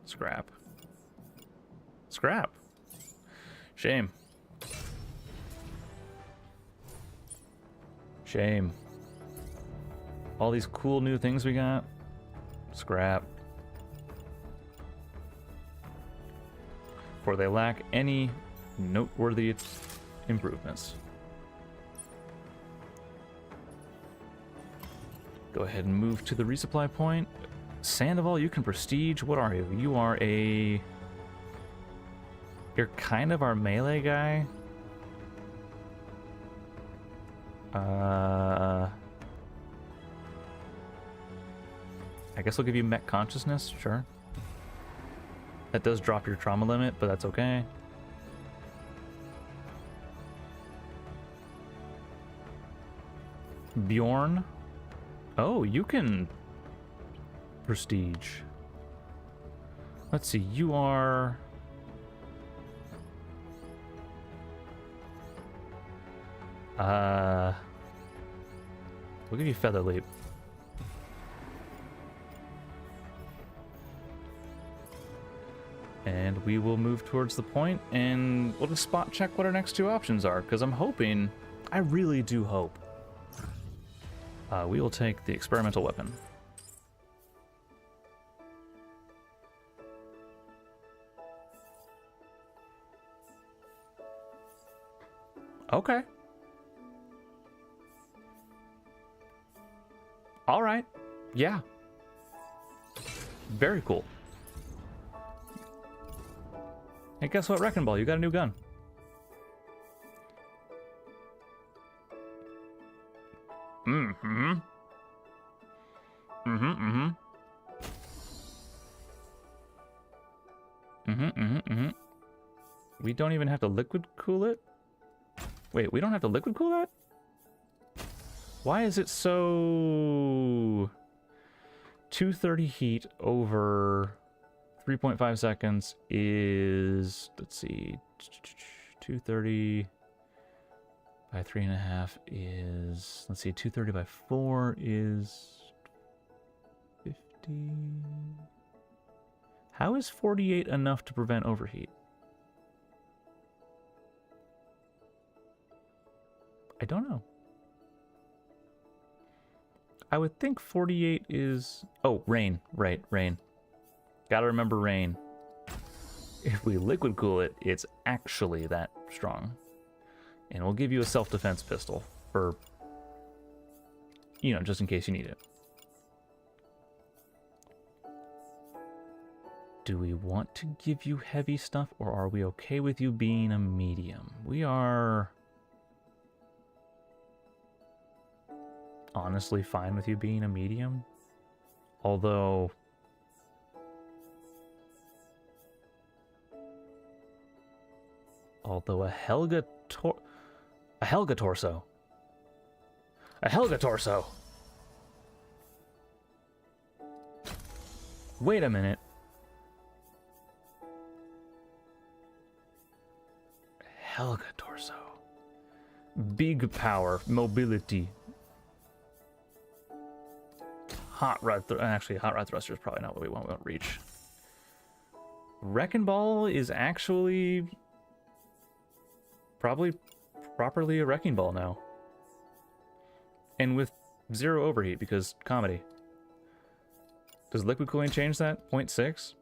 Scrap. Scrap. Shame. Shame. All these cool new things we got. Scrap. For they lack any noteworthy improvements. Go ahead and move to the resupply point. Sandoval, you can prestige. What are you? You are a... You're kind of our melee guy. I guess we'll give you mech consciousness, sure. That does drop your trauma limit, but that's okay. Bjorn. Oh, you can prestige. Let's see, you are... We'll give you Feather Leap. And we will move towards the point, and we'll just spot check what our next 2 options are, because I'm hoping, I really do hope, we will take the experimental weapon. Okay. All right. Yeah. Very cool. Hey, guess what, Wrecking Ball? You got a new gun. Mm-hmm. Mm-hmm, mm-hmm. Mm-hmm, mm-hmm, mm-hmm. We don't even have to liquid cool it? Wait, we don't have to liquid cool that? Why is it so... 230 heat over 3.5 seconds is... Let's see... 230 by 3.5 is... Let's see, 230 by 4 is... 50... How is 48 enough to prevent overheat? I don't know. I would think 48 is... Oh, rain. Right, rain. Gotta remember rain. If we liquid cool it, it's actually that strong. And we'll give you a self-defense pistol for... You know, just in case you need it. Do we want to give you heavy stuff, or are we okay with you being a medium? We are... honestly fine with you being a medium. Although... a Helga torso. A Helga torso! Wait a minute. Helga torso. Big power, mobility. Hot rod actually, hot rod thruster is probably not what we want. We want reach. Wrecking Ball is actually probably properly a Wrecking Ball now. And with 0 overheat, because comedy. Does liquid cooling change that? 0.6?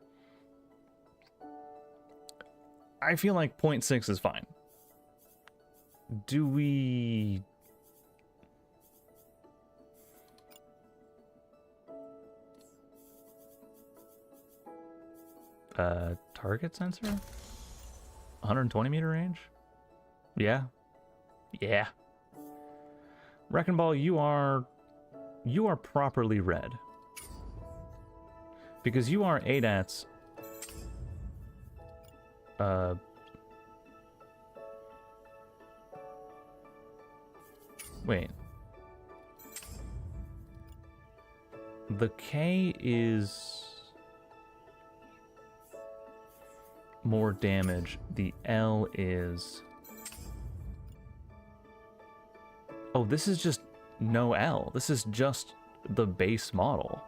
I feel like 0.6 is fine. Do we... target sensor? 120 meter range? Yeah. Yeah. Wrecking Ball, you are properly red. Because you are ADAT's wait. The K is more damage. The L is... Oh, this is just no L. This is just the base model.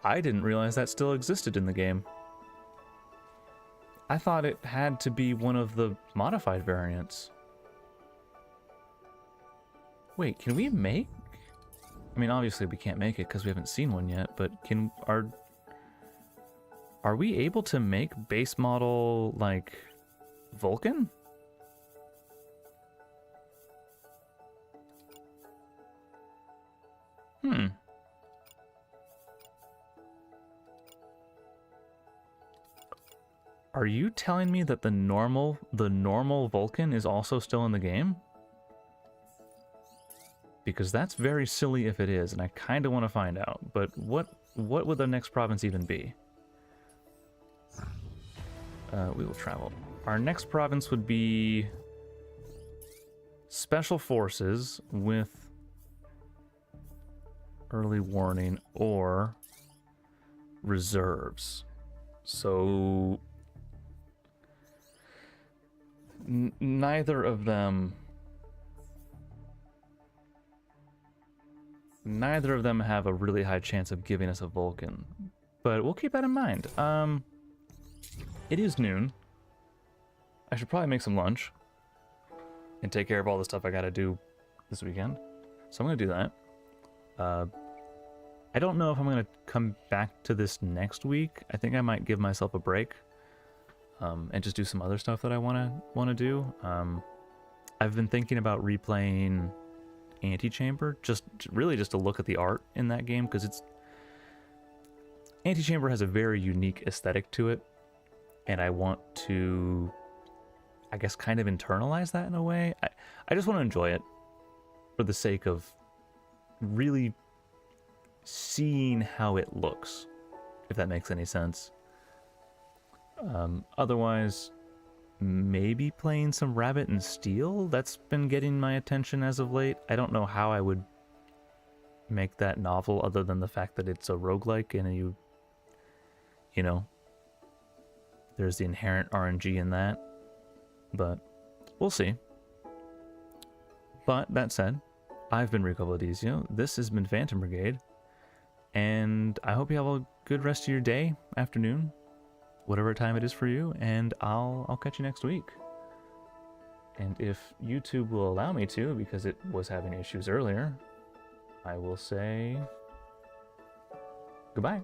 I didn't realize that still existed in the game. I thought it had to be one of the modified variants. Wait, can we make... I mean, obviously we can't make it because we haven't seen one yet, but are we able to make base model, like, Vulcan? Are you telling me that the normal Vulcan is also still in the game? Because that's very silly if it is, and I kind of want to find out. But what would the next province even be? We will travel. Our next province would be Special Forces with early warning or reserves. So neither of them have a really high chance of giving us a Vulcan, but we'll keep that in mind. It is noon. I should probably make some lunch and take care of all the stuff I gotta do this weekend, so I'm gonna do that. I don't know if I'm gonna come back to this next week. I think I might give myself a break and just do some other stuff that I wanna do. I've been thinking about replaying Antechamber, really just to look at the art in that game, because Antechamber has a very unique aesthetic to it, and I want to, I guess, kind of internalize that in a way. I just want to enjoy it for the sake of really seeing how it looks, if that makes any sense. Otherwise, maybe playing some Rabbit and Steel. That's been getting my attention as of late. I don't know how I would make that novel other than the fact that it's a roguelike and you know, there's the inherent RNG in that. But we'll see. But that said, I've been Rico Valdizio. This has been Phantom Brigade. And I hope you have a good rest of your day, afternoon, whatever time it is for you, and I'll catch you next week. And if YouTube will allow me to, because it was having issues earlier, I will say goodbye.